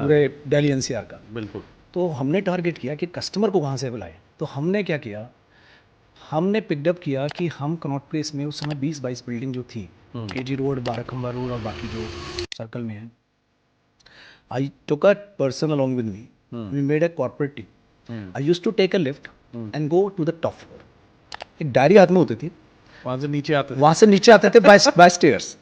पूरे दिल्ली एनसीआर का। बिल्कुल। तो हमने टारगेट किया कि कस्टमर को कहाँ से बुलाएं। तो हमने क्या किया, हमने पिकअप किया कि हम कनॉट प्लेस में उस समय 20-22 बिल्डिंग जो थी, केजी रोड, बाराखंबा रोड और बाकी जो सर्कल में है, I took a person along with me, we made a corporate team. I used to take a lift and go to the top floor. एक डायरी हाथ में होती थी, वहाँ से नीचे आते थे। वहाँ से नीचे आते थे बाय स्टेयर्स।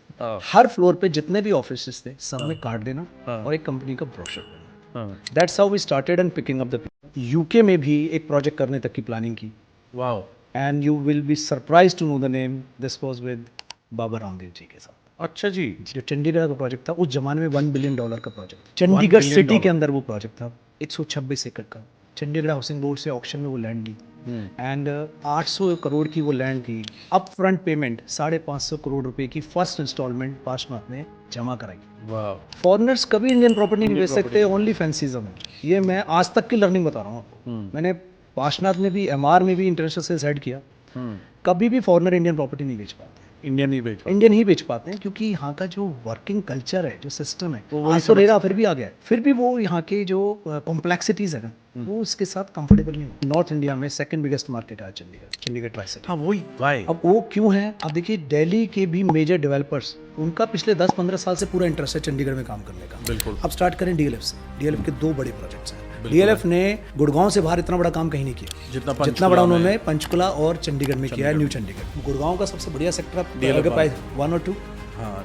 हर फ्लोर पे जितने भी ऑफिस थे सब में कार्ड देना और एक कंपनी का ब्रोशर देना। That's how we started and picking up the people. UK में भी एक प्रोजेक्ट करने तक की प्लानिंग की, wow. And you will be surprise to know the name, this was with Baba Ramdev ji के साथ। अच्छा जी। जो चंडीगढ़ का प्रोजेक्ट था, उस जमाने में $1 बिलियन का प्रोजेक्ट, चंडीगढ़ सिटी के अंदर वो प्रोजेक्ट था, 126 एकड़ का। चंडीगढ़ हाउसिंग बोर्ड से ऑक्शन में वो लैंड ली एंड 800 करोड़ की वो लैंड थी। अप फ्रंट पेमेंट 550 करोड़ रुपए की फर्स्ट इंस्टॉलमेंट पार्शनाथ ने जमा कराई। वाओ। फॉरेनर्स कभी इंडियन प्रॉपर्टी नहीं बेच सकते, ओनली फैंसीजम है। ये मैं आज तक की लर्निंग बता रहा हूँ आपको। मैंने पार्शनाथ में भी, एमआर में भी इंटरनेशनल सेल्स हेड किया। कभी भी फॉरेनर इंडियन प्रॉपर्टी नहीं बेच पाते, इंडियन ही बेच। इंडियन ही बेच पाते हैं, क्योंकि यहाँ का जो वर्किंग कल्चर है, जो सिस्टम है, वो वही आज तो रेरा फिर भी आ गया है, फिर भी वो यहाँ के जो कॉम्प्लेक्सिटीज है ना, वो उसके साथ कंफर्टेबल नहीं हो। नॉर्थ इंडिया में सेकंड बिगेस्ट मार्केट है चंडीगढ़, चंडीगढ़ ट्राई सिटी। हाँ वही वाई। अब वो क्यों है? अब देखिए, दिल्ली के भी मेजर डेवलपर्स, उनका पिछले 10-15 साल से पूरा इंटरेस्ट है चंडीगढ़ में काम करने का। बिल्कुल। अब स्टार्ट करें डीएलएफ से। डीएलएफ के 2 बड़े प्रोजेक्ट्स हैं। डीएलएफ ने गुड़गांव से बाहर इतना बड़ा काम कहीं नहीं किया जितना बड़ा उन्होंने पंचकुला और चंडीगढ़ में किया है, न्यू चंडीगढ़। गुड़गांव का सबसे बढ़िया सेक्टर आप अगर प्राइस 1 और 2,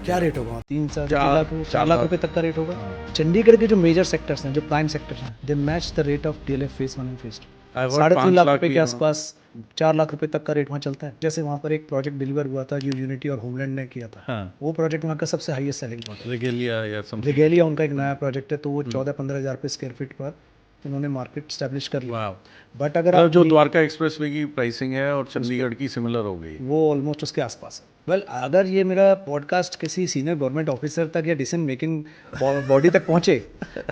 क्या रेट होगा? 4 लाख रुपए तक का रेट होगा। चंडीगढ़ के जो मेजर सेक्टर्स हैं, जो प्राइम सेक्टर्स हैं, they match the rate of DLF phase 1 and phase 2। 3.5 lakh रुपए के आसपास, 4 लाख रुपए तक का रेट वहाँ चलता है। जैसे वहाँ पर एक प्रोजेक्ट डिलीवर हुआ था जो यूनिटी और होमलैंड ने किया था। वो प्रोजेक्ट वहाँ का सबसे हाईएस्ट सेलिंग प्रोजेक्ट, रिगेलिया उनका एक नया प्रोजेक्ट है। तो वो 14-15 हज़ार रुपये स्क्वायर फीट पर उन्होंने मार्केट स्टैब्लिश कर लिया। बट अगर आप जो द्वारका एक्सप्रेसवे की प्राइसिंग है और चंडीगढ़ की सिमिलर हो गई, वो ऑलमोस्ट उसके आसपास है। वेल, अगर ये मेरा पॉडकास्ट किसी सीनियर गवर्नमेंट ऑफिसर तक या डिसीजन मेकिंग बॉडी तक पहुंचे,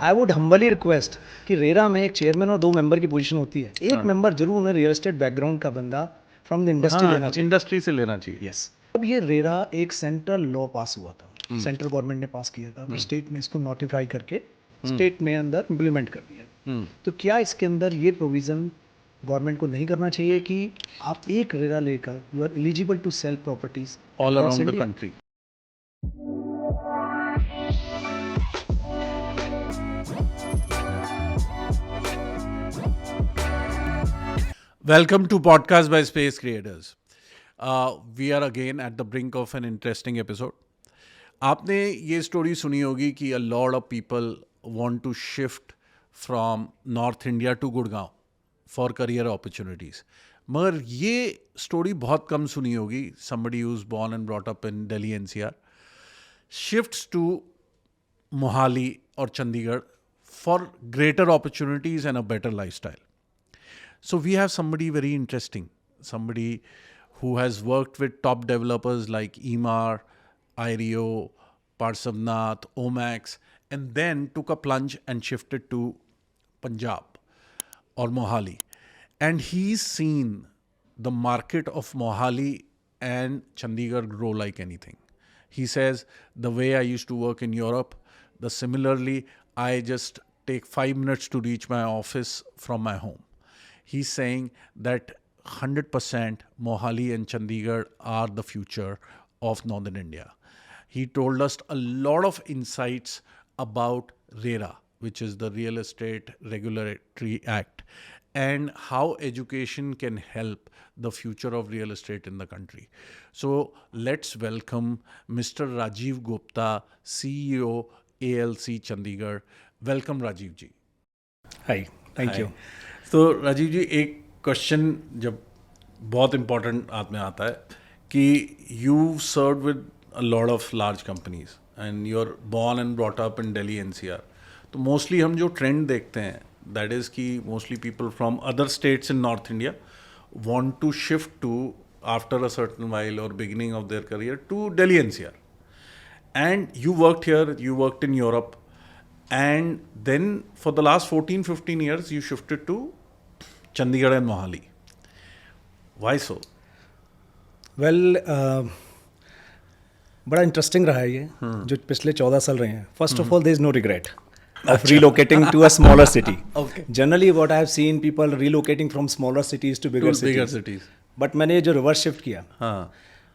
आई वुड हम्बली रिक्वेस्ट कि रेरा में एक चेयरमैन और 2 मेंबर की पोजीशन होती है। एक मेंबर जरूर उन्हें रियल एस्टेट बैकग्राउंड का बंदा फ्रॉम द इंडस्ट्री लेना चाहिए, इंडस्ट्री से लेना चाहिए। यस। अब ये रेरा एक सेंट्रल लॉ पास हुआ था, सेंट्रल गवर्नमेंट ने पास किया था, स्टेट ने इसको नोटिफाई करके स्टेट में अंदर इम्प्लीमेंट कर दिया। तो क्या इसके अंदर ये प्रोविजन गवर्नमेंट को नहीं करना चाहिए कि आप एक रेरा लेकर you are eligible to sell properties all around the country? Welcome to Podcast by Space Creators. We are again at the brink of an interesting episode. आपने ये स्टोरी सुनी होगी कि a lot of people want to shift from North India to Gurgaon for career opportunities. मगर ये story बहुत कम सुनी होगी. Somebody who's born and brought up in Delhi NCR shifts to Mohali or Chandigarh for greater opportunities and a better lifestyle. So we have somebody very interesting, somebody who has worked with top developers like Emaar, IREO, Parsavnath, Omax, and then took a plunge and shifted to Punjab or Mohali. And he's seen the market of Mohali and Chandigarh grow like anything. He says, the way I used to work in Europe, similarly, I just take 5 minutes to reach my office from my home. He's saying that 100% Mohali and Chandigarh are the future of Northern India. He told us a lot of insights about RERA, which is the Real Estate Regulatory Act, and how education can help the future of real estate in the country. So let's welcome Mr. Rajiv Gupta, CEO, ALC Chandigarh. Welcome, Rajiv ji. Hi, thank you. तो राजीव जी, एक question जब बहुत important हाथ में आता है कि you serve with a lot of large companies and you are born and brought up in Delhi NCR, तो मोस्टली हम जो ट्रेंड देखते हैं दैट इज़ कि mostly people from other states in north India want to shift to after a certain while और beginning of their career to Delhi NCR, and you worked here, you worked in Europe, and then for the last 14-15 years you shifted to Chandigarh and Mohali. Why so? Well, बड़ा interesting रहा है ये जो पिछले 14 साल रहे हैं. First of all, there is no regret. of relocating to a smaller city. Okay. Generally, what I have seen people relocating from smaller cities to bigger cities. But मैंने जो रिवर्स शिफ्ट किया, हाँ.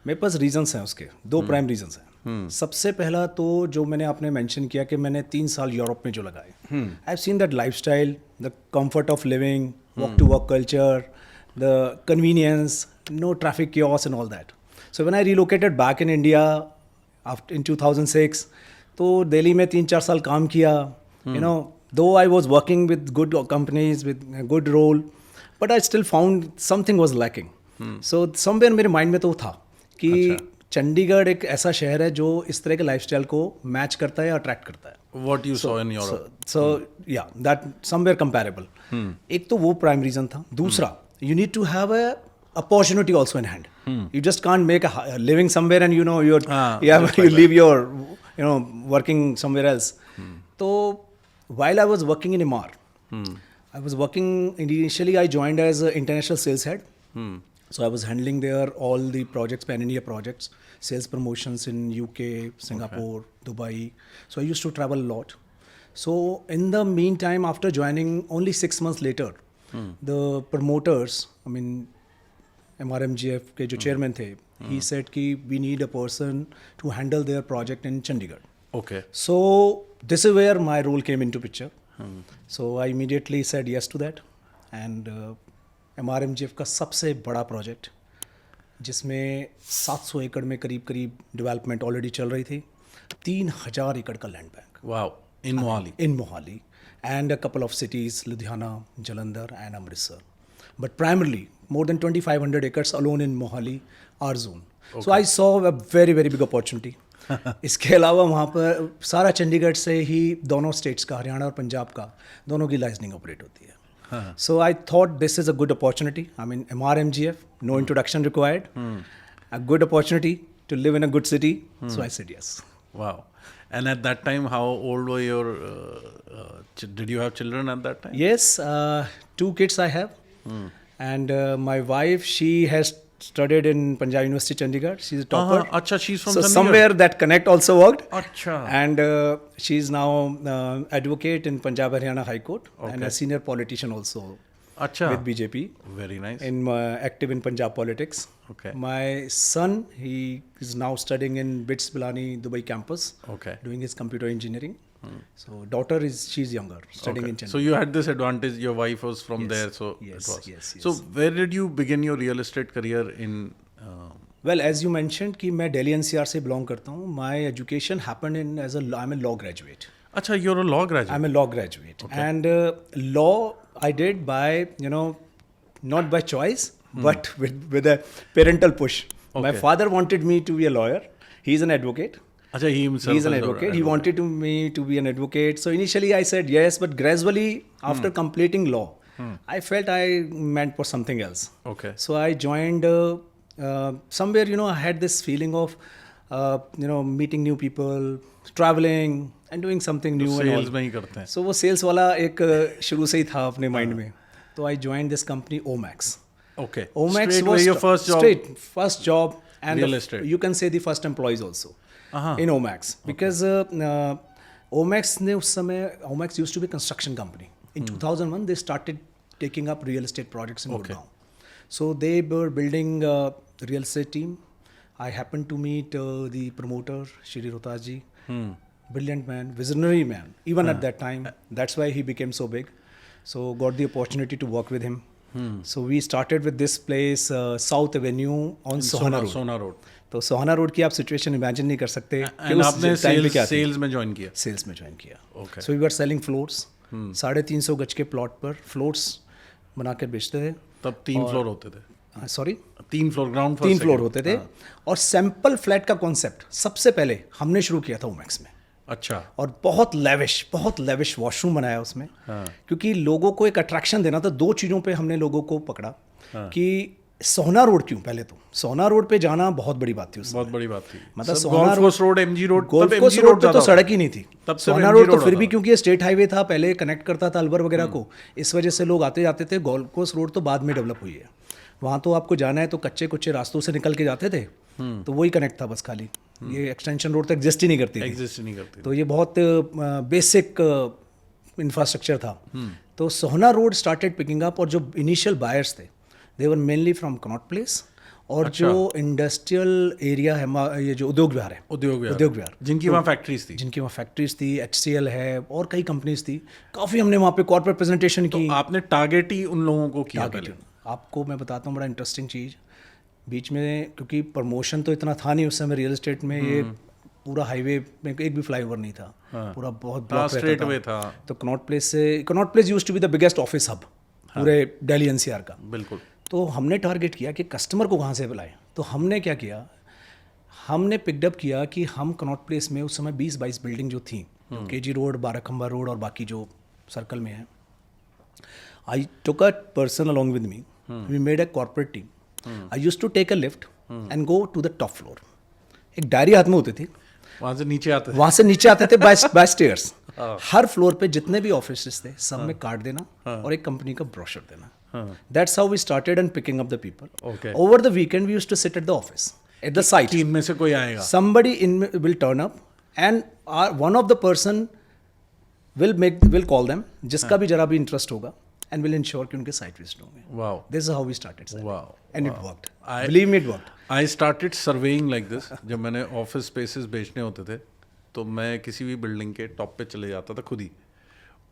मेरे पास रीजंस हैं उसके, दो prime reasons हैं. सबसे पहला तो जो मैंने आपने मेंशन किया कि मैंने 3 साल यूरोप में जो लगाए, I have seen that lifestyle, the comfort of living, walk to work culture, the convenience, no traffic chaos and all that. So when I relocated back in India in 2006, तो दिल्ली में 3-4 साल काम किया, you know, though I was working with good companies with a good role, but I still found something was lacking. So somewhere मेरे mind में तो था कि चंडीगढ़ एक ऐसा शहर है जो इस तरह के लाइफस्टाइल को मैच करता है या अट्रैक्ट करता है. What you saw in Europe. So yeah, that somewhere comparable. एक तो वो प्राइम रीजन था. दूसरा, you need to have a opportunity also in hand. You just can't make a living somewhere and you know you leave your working somewhere else. So while I was working in Emaar, I was working initially. I joined as an international sales head. So I was handling there all the projects, pan-India projects, sales promotions in UK, Singapore, Dubai. So I used to travel a lot. So in the meantime, after joining, only 6 months later, the promoters, I mean, MRMGF के जो chairman थे, he said कि we need a person to handle their project in Chandigarh. Okay. So this is where my role came into picture. So I immediately said yes to that. And MRMGF का सबसे बड़ा project जिसमें 700 एकड़ में करीब development already चल रही थी, 3000 एकड़ का land bank. Wow. In Mohali. In Mohali. And a couple of cities, Ludhiana, Jalandhar and Amritsar. But primarily, more than 2,500 acres alone in Mohali, our zone. Okay. So I saw a very, very big opportunity. इसके अलावा वहाँ पर सारा चंडीगढ़ से ही दोनों states का, हरियाणा और पंजाब का, दोनों की लाइसेंसिंग ऑपरेट होती है. So I thought this is a good opportunity. I mean, MRMGF, no introduction required. A good opportunity to live in a good city. So I said yes. Wow. And at that time, how old were your? Did you have children at that time? Yes, 2 kids I have. And my wife, she has studied in Punjab University, Chandigarh. She's a topper. Acha, she's from so Chandigarh. Somewhere that connect also worked. Acha. And she's now advocate in Punjab Haryana High Court and a senior politician also. Acha. With BJP. Very nice. Active in Punjab politics. Okay. My son, he is now studying in BITS Pilani Dubai campus. Okay. Doing his computer engineering. So daughter she's younger, studying in Chennai. So you had this advantage. Your wife was from there, so yes, it was. Yes. So where did you begin your real estate career in? Well, as you mentioned कि मैं Delhi NCR से belong करता हूँ. My education happened I'm a law graduate. Acha, you're a law graduate. I'm a law graduate, and law I did by not by choice, but with a parental push. My father wanted me to be a lawyer. He's an advocate. Acha, he's an advocate. He wanted me to be an advocate. So initially I said yes, but gradually after completing law, I felt I meant for something else. Okay. So I joined somewhere, I had this feeling of, meeting new people, traveling and doing something new. Sales में ही करते हैं. So वो sales वाला एक शुरू से ही था अपने mind में. So I joined this company Omax. Okay. Omax straight was your first job. First job and real estate. You can say the first employees also in Omax because Omax ने उस समय Omax used to be a construction company. In 2001 they started taking up real estate projects in Gurgaon. So they were building a real estate team. I happened to meet the promoter Shri Rohtas ji. Brilliant man, visionary man. Even at that time, that's why he became so big. So got the opportunity to work with him. So we started with this place, South Avenue on Sohana Road. Sohana Road. तो सोहाना road की आप situation imagine नहीं कर सकते कि And उस आपने time पे क्या सेल्स में ज्वाइन किया. सेल्स में ज्वाइन किया. Okay. So we were selling floors. 350 गज के प्लॉट पर फ्लोर्स बना के बेचते थे. तब 3 फ्लोर होते थे. सॉरी 3 फ्लोर ग्राउंड 3 फ्लोर होते थे. और सैंपल फ्लैट का कॉन्सेप्ट सबसे पहले हमने शुरू किया था ओमैक्स में. अच्छा. और बहुत लेविश वॉशरूम बनाया उसमें. क्योंकि लोगों को एक अट्रैक्शन देना था. 2 चीज़ों पे हमने लोगों को पकड़ा कि सोहना रोड क्यों. पहले तो सोहना रोड पे जाना बहुत बड़ी बात थी. बहुत बड़ी बात थी. मतलब Sohna road, MG road, golf course road पे तो सड़क ही नहीं थी. तब सोहना रोड तो फिर भी क्योंकि ये स्टेट हाईवे था, पहले कनेक्ट करता था अलवर वगैरह को, इस वजह से लोग आते जाते थे. गोल्फ कोर्स रोड तो बाद में डेवलप हुई है. वहाँ तो आपको जाना है तो कच्चे कुच्चे रास्तों से निकल के जाते थे. तो वही कनेक्ट था बस खाली. ये एक्सटेंशन रोड तो एग्जिस्ट ही नहीं करती थी. तो ये बहुत बेसिक इंफ्रास्ट्रक्चर था, तो Sohna road started picking up, और जो इनिशियल बायर्स थे they were mainly from Connaught Place, और जो इंडस्ट्रियल एरिया है, ये जो उद्योग विहार है, उद्योग विहार जिनकी वहाँ फैक्ट्रीज थी, जिनकी वहाँ फैक्ट्रीज थी, HCL है और कई कंपनीज थी, काफ़ी हमने वहाँ पे कॉर्पोरेट प्रेजेंटेशन की। आपने टारगेट ही उन लोगों को किया पहले? आपको मैं बताता हूँ बड़ा इंटरेस्टिंग चीज़, बीच में क्योंकि प्रमोशन तो इतना था नहीं उस समय रियल एस्टेट में, ये पूरा हाईवे में एक भी फ्लाईओवर नहीं था, पूरा बहुत ब्लॉक स्ट्रेट वे था। तो Connaught Place used to be the biggest office hub पूरे दिल्ली NCR का। बिल्कुल। तो हमने टारगेट किया कि कस्टमर को कहाँ से बुलाएं, तो हमने क्या किया, हमने पिकअप किया कि हम कनॉट प्लेस में उस समय 20-22 बिल्डिंग जो थी, KG रोड, बाराखंबा रोड और बाकी जो सर्कल में है, I took a person along with me, we made a corporate team, I used to take a lift and go to the top floor. एक डायरी हाथ में होती थी, वहाँ से नीचे आते थे बाय स्टेयर्स। हर फ्लोर पे जितने भी ऑफिस थे सब में कार्ड देना और एक कंपनी का ब्रोशर देना। That's how we started and picking up the people. Okay. Over the weekend, we used to sit at the office, at the site. Team में से कोई आएगा, somebody will turn up, and one of the person will call them, जिसका भी जरा भी interest होगा, and will ensure कि उनके साइट विजिट होंगे। Wow. This is how we started. Sir. Wow. And it worked. Believe me, it worked. I started surveying like this. जब मैंने ऑफिस स्पेसेस बेचने होते थे तो मैं किसी भी बिल्डिंग के टॉप पे चले जाता था खुद ही,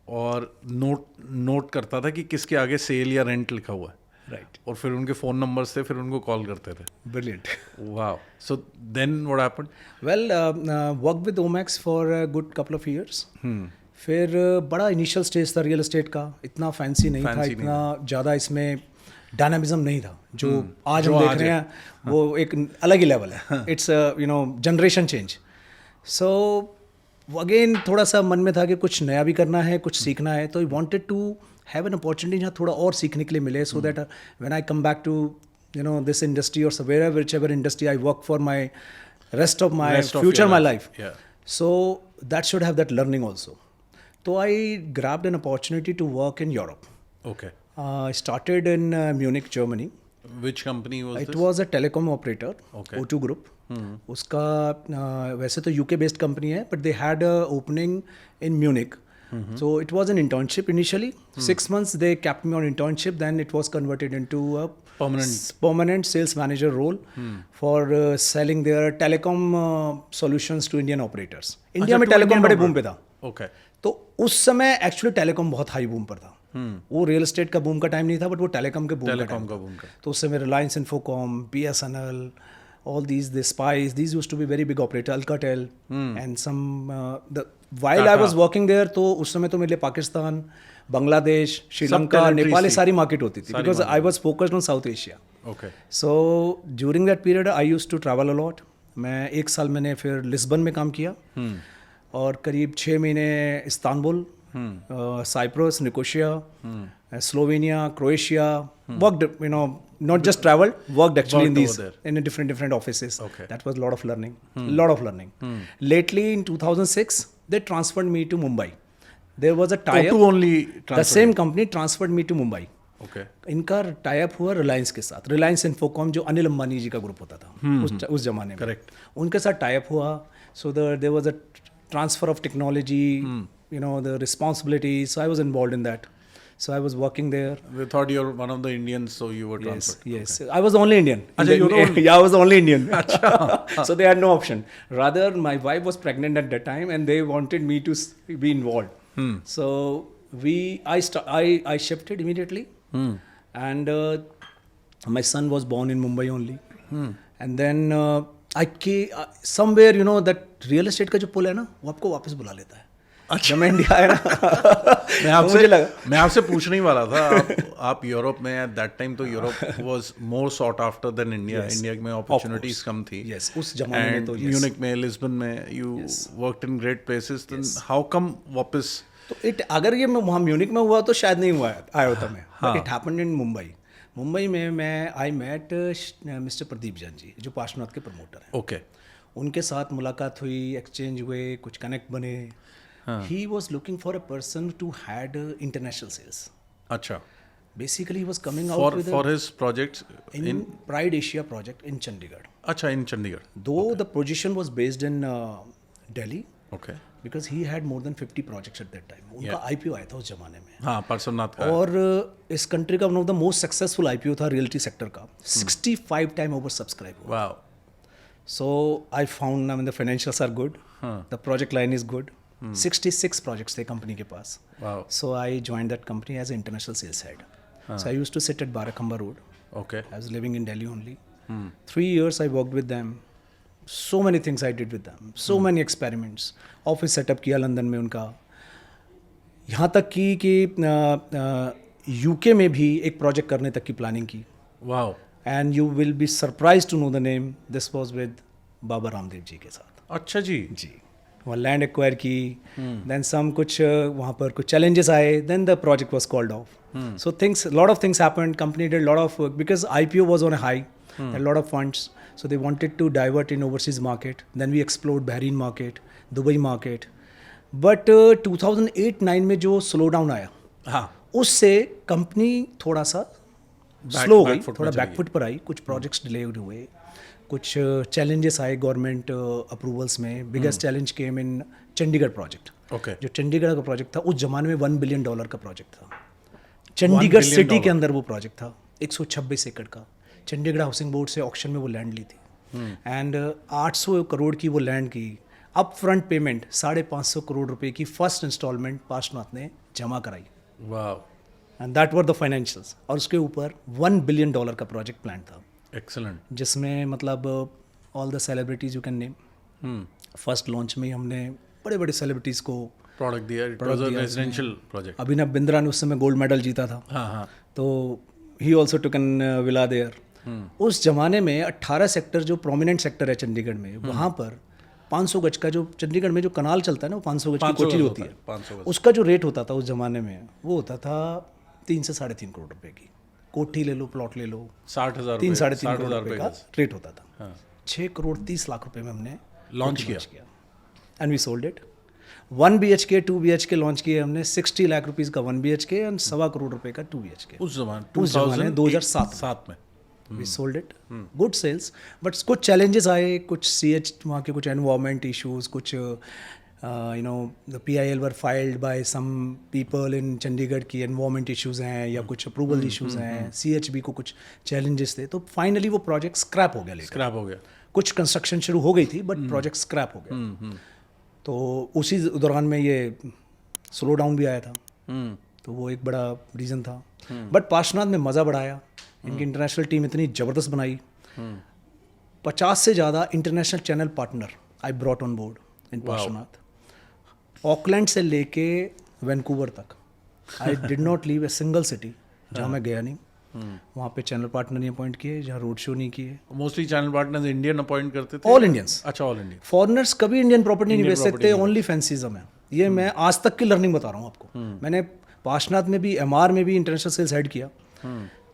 और नोट करता था कि किसके आगे सेल या रेंट लिखा हुआ है, राइट, और फिर उनके फ़ोन नंबर्स थे, फिर उनको कॉल करते थे। Brilliant. Wow. So then what happened? Well, work with Omaxe for a good couple of years. फिर बड़ा इनिशियल स्टेज था रियल एस्टेट का, इतना फैंसी नहीं था, इतना ज़्यादा इसमें डायनामिज्म नहीं था जो आज हम देख रहे हैं। वो एक अलग ही लेवल है, it's generation change. So again थोड़ा सा मन में था कि कुछ नया भी करना है, कुछ सीखना है, तो I wanted to have an opportunity जहाँ थोड़ा और सीखने के लिए मिले, so that when I come back to this industry और somewhere whichever industry I work for my rest of my future, my life. So that should have that learning also. So I grabbed an opportunity to work in Europe. Okay. I started in Munich, Germany. Which company was this? It was a telecom operator, Okay. O2 Group. उसका वैसे तो UK based company है, but they had a opening in Munich. So it was an internship initially. 6 months they kept me on internship. Then it was converted into a permanent sales manager role for selling their telecom solutions to Indian operators. India में telecom बड़े boom पे था. Okay. तो उस समय actually telecom बहुत high boom पर था। वो रियल एस्टेट का बूम का टाइम नहीं था, बट वो टेलीकॉम के बूम का बूम था। तो उस समय Reliance Infocom, BSNL, all these Spice, these used to be very big operator, Alcatel, and some while I was working there, तो उस समय तो मेरे लिए पाकिस्तान, बांग्लादेश, श्रीलंका, नेपाल ये सारी मार्केट होती थी, because I was focused on South Asia. Okay. So during that period I used to travel a lot. मैं 1 साल मैंने फिर लिस्बन में काम किया, और करीब 6 महीने Istanbul, Cyprus, Nicosia, Slovenia, Croatia, worked, not just traveled, worked actually in these, in different offices. Okay. That was a lot of learning. Lately in 2006 they transferred me to Mumbai. There was a tie-up. O2 only the same company transferred me to Mumbai. Okay. इनका tie-up हुआ रिलायंस के साथ, Reliance Infocom जो अनिल अंबानी जी का group होता था उस जमाने में, Correct. उनके साथ टाई-अप हुआ. So there was a transfer of technology, the responsibilities. So I was involved in that. So I was working there. They thought you were one of the Indians, so you were transferred. Yes. Okay. I was the only Indian. You were only? Yeah, I was the only Indian. So they had no option. Rather, my wife was pregnant at that time, and they wanted me to be involved. So I shifted immediately, and my son was born in Mumbai only. And then I came somewhere, that real estate का जो पुल है ना, वो आपको वापस बुला लेता है. अच्छा, मैं इंडिया आया ना, मुझे लगा. मैं आपसे पूछने ही वाला था, आप यूरोप में एट दैट टाइम, तो Europe was more sought after than India. India में अपॉर्चुनिटीज कम थी. यस, उस जमाने में तो म्यूनिक में, लिस्बन में you worked in great places. Then how come वापस? तो अगर ये वहाँ म्यूनिक में हुआ तो शायद नहीं आया होता मैं. But it happened in Mumbai में मैं I met mister Pradeep Jain ji, जो पार्श्वनाथ के प्रमोटर हैं. ओके. उनके साथ मुलाकात हुई, एक्सचेंज हुए, कुछ कनेक्ट बने. He was looking for a person to had international sales. अच्छा. Basically, he was coming out for his projects in Pride Asia project in Chandigarh. अच्छा, in Chandigarh. Though the position was based in Delhi, okay, because he had more than 50 projects eight that time. उनका IPO आया था उस जमाने में. हाँ, पार्श्वनाथ का. और इस कंट्री का one of the most successful IPO था रियलिटी सेक्टर का. 65 time over subscribe. Wow. So I found, I mean, the financials are good. The project line is good. 66 projects थे कंपनी के पास. Wow. So I joined that company as an international sales head. So I used to sit at Barakhamba Road. Okay. I was living in Delhi only. 3 years I worked with them. So many things I did with them. So many experiments. Office setup किया London में उनका. यहाँ तक कि UK में भी एक project करने तक की प्लानिंग की. Wow. And you will be surprised to know the name. This was with बाबा रामदेव जी के साथ. अच्छा जी. जी, वहाँ लैंड एक्वायर की. देन सम कुछ वहाँ पर कुछ चैलेंजेस आए. Then the project was called off. So things, lot of things happened. Company did lot of work because IPO was on a high. Lot of funds. So they wanted to divert in overseas market. Then we explored Bahrain market, Dubai market. But 2008-9 में जो slow down आया, हाँ, उससे company थोड़ा सा slow हो गई, backfoot थोड़ा में चली बैकफुट पर आई. कुछ प्रोजेक्ट्स डिले हुए, कुछ चैलेंजेस आए गवर्नमेंट अप्रूवल्स में. बिगेस्ट चैलेंज केम इन चंडीगढ़ प्रोजेक्ट. ओके. जो चंडीगढ़ का प्रोजेक्ट था उस जमाने में $1 बिलियन का प्रोजेक्ट था. चंडीगढ़ सिटी के अंदर वो प्रोजेक्ट था, 126 एकड़ का. चंडीगढ़ हाउसिंग बोर्ड से ऑक्शन में वो लैंड ली थी. एंड 800 करोड़ की वो लैंड की. अप फ्रंट पेमेंट 550 करोड़ रुपए की फर्स्ट इंस्टॉलमेंट पार्श्वनाथ ने जमा कराई. Wow. And that were the financials. और उसके ऊपर $1 बिलियन का प्रोजेक्ट प्लान था. एक्सेलेंट. जिसमें मतलब all the celebrities you can name. First launch में ही हमने बड़े बड़े सेलिब्रिटीज़ को प्रोडक्ट दिया. It was a residential project. Abhinav Bindra ने उस समय गोल्ड मेडल जीता था. हाँ हाँ. तो he also took an villa there. उस जमाने में 18 सेक्टर जो प्रोमिनेंट सेक्टर है चंडीगढ़ में, वहाँ पर 500 गज का जो चंडीगढ़ में जो कनाल चलता है ना, वो 500 गज की कोठी होती है. 500 गज. उसका जो रेट होता था उस जमाने में, वो होता था 3 से 3.5 करोड़ रुपए की. कोठी ले लो, प्लॉट ले लो, 60,000 3 साढ़े 3 करोड़ 60,000 रुपए का रेट होता था. 6 करोड़ 30 लाख रुपए में हमने लॉन्च किया. And we sold it. 1 BHK 2 BHK launch किए हमने. 60 लाख रुपीज़ का 1 BHK एंड 1.25 करोड़ रुपए का 2 BHK. उस जमाने 2007 में we sold it. Good sales. But कुछ चैलेंजेस आए, कुछ CH वहाँ के कुछ एनवायरमेंट इश्यूज, कुछ the PIL were filed by some people in Chandigarh की एनवायरमेंट इश्यूज हैं या कुछ अप्रूवल इश्यूज हैं. CHB को कुछ चैलेंजेस थे. तो फाइनली वो प्रोजेक्ट स्क्रैप हो गया. स्क्रैप हो गया. कुछ कंस्ट्रक्शन शुरू हो गई थी बट प्रोजेक्ट स्क्रैप हो गया. तो उसी दौरान में ये स्लो डाउन भी आया था. तो वो एक बड़ा रीज़न था. बट पार्श्वनाथ में मज़ा बढ़ाया. इनकी इंटरनेशनल टीम इतनी ज़बरदस्त बनाई. 50 से ज़्यादा international channel partner I brought on board in Parshvanath. Auckland से लेके वैंकूवर तक I did not leave a single city जहाँ मैं गया नहीं. वहाँ पे चैनल पार्टनर नहीं अपॉइंट किए, जहाँ रोड शो नहीं किए. Mostly channel partners Indian appoint करते थे. All Indians. अच्छा, ऑल इंडियन. फॉरेनर्स कभी इंडियन प्रॉपर्टी नहीं बेच सकते. ओनली फैंसीजम है ये. मैं आज तक की लर्निंग बता रहा हूँ आपको. मैंने पार्श्वनाथ में भी, MR में भी इंटरनेशनल सेल्स हेड किया.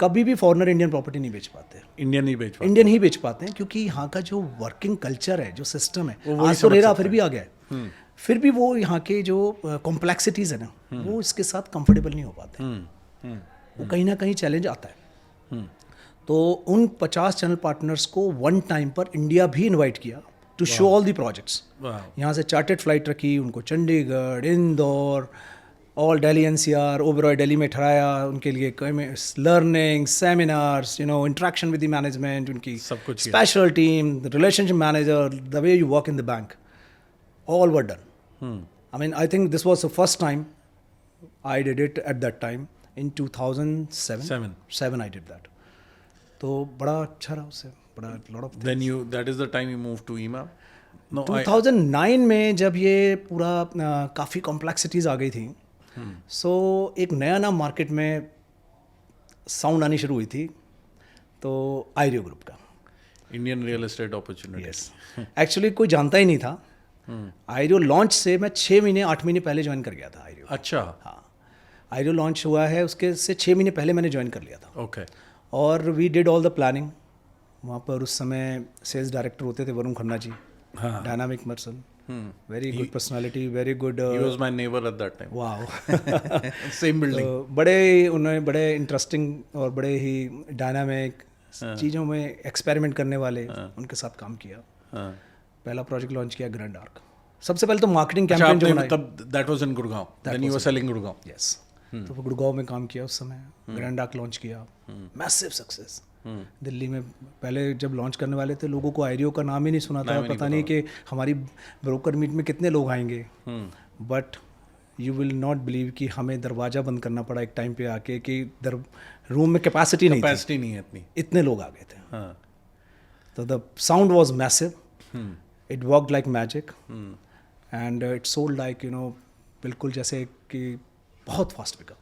कभी भी फॉरेनर इंडियन प्रॉपर्टी नहीं बेच पाते. इंडियन ही बेच पाते. इंडियन ही बेच पाते हैं क्योंकि यहाँ का जो वर्किंग कल्चर है, जो सिस्टम है, आज तो रेरा फिर भी आ गया है. फिर भी वो यहाँ के जो कॉम्प्लेक्सिटीज़ है ना, वो इसके साथ कंफर्टेबल नहीं हो पाते. वो कहीं ना कहीं चैलेंज आता है. तो उन 50 चैनल पार्टनर्स को वन टाइम पर इंडिया भी इनवाइट किया to show all the projects. यहाँ से चार्टेड फ्लाइट रखी उनको चंडीगढ़, इंदौर, ऑल दिल्ली NCR, ओबरॉय दिल्ली में ठहराया. उनके लिए learning seminars, interaction with the management, उनकी सब कुछ special team, the relationship manager, the way you work in the bank, all were done. I mean, I think this was the first time I did it at that time in 2007. I did that. तो बड़ा अच्छा रहा उससे. बड़ा lot of Then that is the time you moved to EMA. No, 2009 में जब ये पूरा काफ़ी कॉम्प्लेक्सिटीज़ आ गई थी. सो एक नया नाम मार्केट में साउंड आनी शुरू हुई थी. तो आयरियो ग्रुप का. Indian real estate opportunity. Yes. Actually कोई जानता ही नहीं था. आयरियो लॉन्च से मैं 6 महीने 8 महीने पहले ज्वाइन कर गया था आयरियो. अच्छा. हाँ, आयरियो लॉन्च हुआ है उसके से 6 महीने पहले मैंने ज्वाइन कर लिया था. ओके. और we did all the planning. वहाँ पर उस समय सेल्स डायरेक्टर होते थे Varun Khanna ji. Dynamic person, very good personality, very good. He was my neighbor at that time. Wow. Same building. उन्होंने बड़े इंटरेस्टिंग और बड़े ही डायनामिक चीज़ों में एक्सपेरिमेंट करने वाले उनके साथ काम किया. पहला प्रोजेक्ट लॉन्च किया ग्रैंड आर्क. सबसे पहले तो मार्केटिंग कैंपेन जो बनाई, तब that was in Gurgaon, then you were selling Gurgaon. Yes, तो वो गुड़गांव में काम किया उस समय, ग्रैंड आर्क लॉन्च किया, मैसिव सक्सेस। दिल्ली में पहले जब लॉन्च करने वाले थे लोगों को आईरियो का नाम ही नहीं सुना था, पता नहीं कि हमारी ब्रोकर मीट में कितने लोग आएंगे, but you will not believe कि हमें दरवाज़ा बंद करना पड़ा एक टाइम पे आके कि रूम में कैपेसिटी नहीं है इतने लोग आ गए थे। तो the sound was massive, it worked like magic and it sold like बिल्कुल जैसे कि बहुत फास्ट बिका।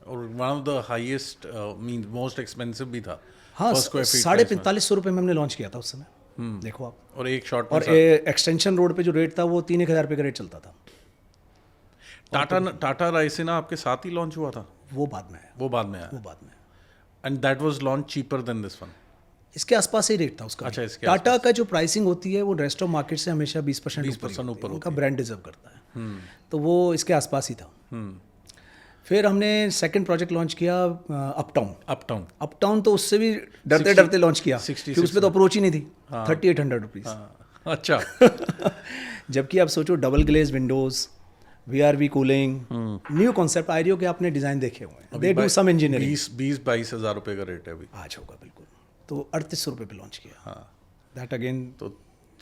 और one of the highest means most expensive भी था। हाँ, 45,500 रुपये में हमने लॉन्च किया था उस समय, देखो आप। और एक शॉट और एक्सटेंशन रोड पे जो रेट था वो 3,000 रुपये का रेट चलता था। टाटा राइसिना आपके साथ ही लॉन्च हुआ था? वो बाद में आया। And that was launch cheaper than this one? इसके आसपास ही रेट था उसका। अच्छा, इसके टाटा का जो प्राइसिंग होती है वो रेस्ट ऑफ मार्केट से हमेशा 20% ऊपर उनका ब्रांड डिजर्व करता है, तो वो इसके आसपास ही था। फिर हमने सेकंड प्रोजेक्ट लॉन्च किया अपटाउन तो उससे भी डरते लॉन्च किया क्योंकि उस पर तो अप्रोच ही नहीं थी। 3,800 रुपीज़। अच्छा। जबकि आप सोचो double glaze windows, VRV cooling, new concept Ireo के आपने डिज़ाइन देखे हुए हैं, दे डू सम इंजीनियरिंग। 20-22 हज़ार रुपये का रेट है अभी, आज होगा बिल्कुल। तो 3,800 रुपये पे लॉन्च किया। दैट अगेन तो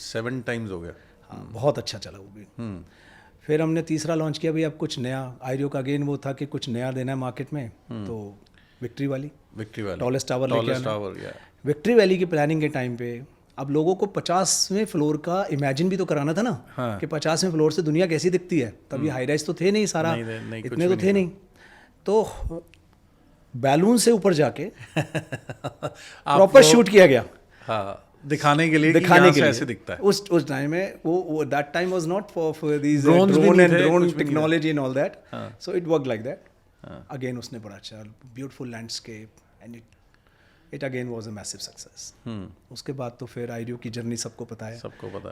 7 टाइम्स हो गया। हाँ, बहुत अच्छा चला वो भी। फिर हमने तीसरा लॉन्च किया भाई अब कुछ नया। आईरियो का अगेन वो था कि कुछ नया देना है मार्केट में, तो विक्ट्री वैली टॉलेस्ट टावर लेके आना। विक्ट्री वैली की प्लानिंग के टाइम पे अब लोगों को 50वें फ्लोर का इमेजिन भी तो कराना था ना, कि 50वें फ्लोर से दुनिया कैसी दिखती है। तभी हाई राइज तो थे नहीं, सारा इतने तो थे नहीं, तो बैलून से ऊपर जाके प्रॉपर शूट किया गया। हाँ, दिखाने के लिए ऐसे दिखता है। उस टाइम में वो that time was not for these drone technology and all that, so it work like that. Again उसने बड़ा अच्छा beautiful landscape and it again was a massive success. उसके बाद तो फिर आईरियो की जर्नी सबको पता है,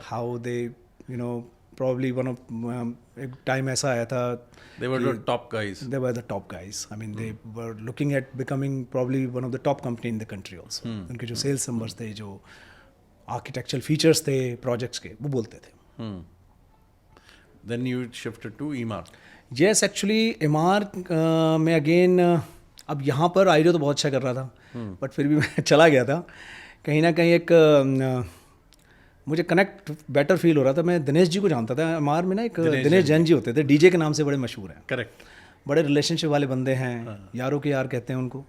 how they probably one of एक टाइम ऐसा आया था, they were the top guys. I mean they were looking at becoming probably one of the top company in the country also. उनके जो सेल्स नंबर्स थे, जो आर्किटेक्चरल फीचर्स थे projects के, वो बोलते थे। Then you shifted to EMARC. Yes, actually EMARC में अगेन अब यहाँ पर आईरियो तो बहुत अच्छा कर रहा था, बट फिर भी मैं चला गया था कहीं ना कहीं। एक मुझे कनेक्ट बेटर फील हो रहा था। मैं दिनेश जी को जानता था, एमआर में ना एक दिनेश जैन जी होते थे, डीजे के नाम से बड़े मशहूर हैं। करेक्ट। बड़े रिलेशनशिप वाले बंदे हैं, यारों के यार कहते हैं उनको,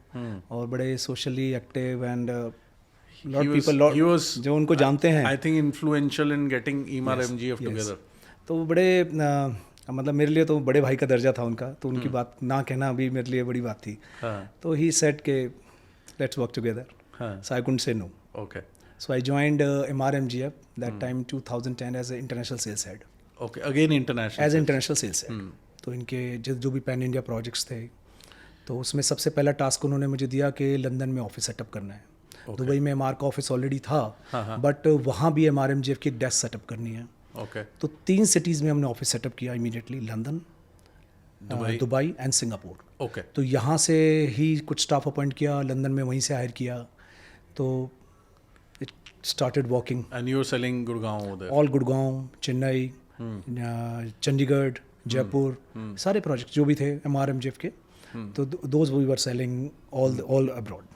और बड़े socially active and lot people जो उनको जानते हैं। I think influential in getting EMAR MGF together. तो वो बड़े मतलब मेरे लिए तो बड़े भाई का दर्जा था उनका, तो उनकी बात ना कहना भी मेरे लिए बड़ी बात थी। तो ही सेड के let's work together, so I couldn't say no. Okay, so I joined EMAR MGF that time 2010 as an international sales head. Okay, again international as international sales head. तो इनके जो भी पैन इंडिया प्रोजेक्ट्स थे, तो उसमें सबसे पहला task उन्होंने मुझे दिया कि लंदन में ऑफिस सेटअप करना है। दुबई में EMAR का ऑफिस ऑलरेडी था, बट वहाँ भी EMAR MGF की एक डेस्क सेटअप करनी है। तो 3 सिटीज़ में हमने ऑफिस सेटअप किया immediately, London, Dubai and Singapore. तो यहाँ से ही कुछ स्टाफ अपॉइंट किया, लंदन में वहीं से हायर किया, तो started working. And you were selling Gurgaon over there? All Gurgaon, Chennai, Chandigarh, Jaipur, सारे प्रोजेक्ट जो भी थे EMAR MGF के, तो those we were selling all abroad.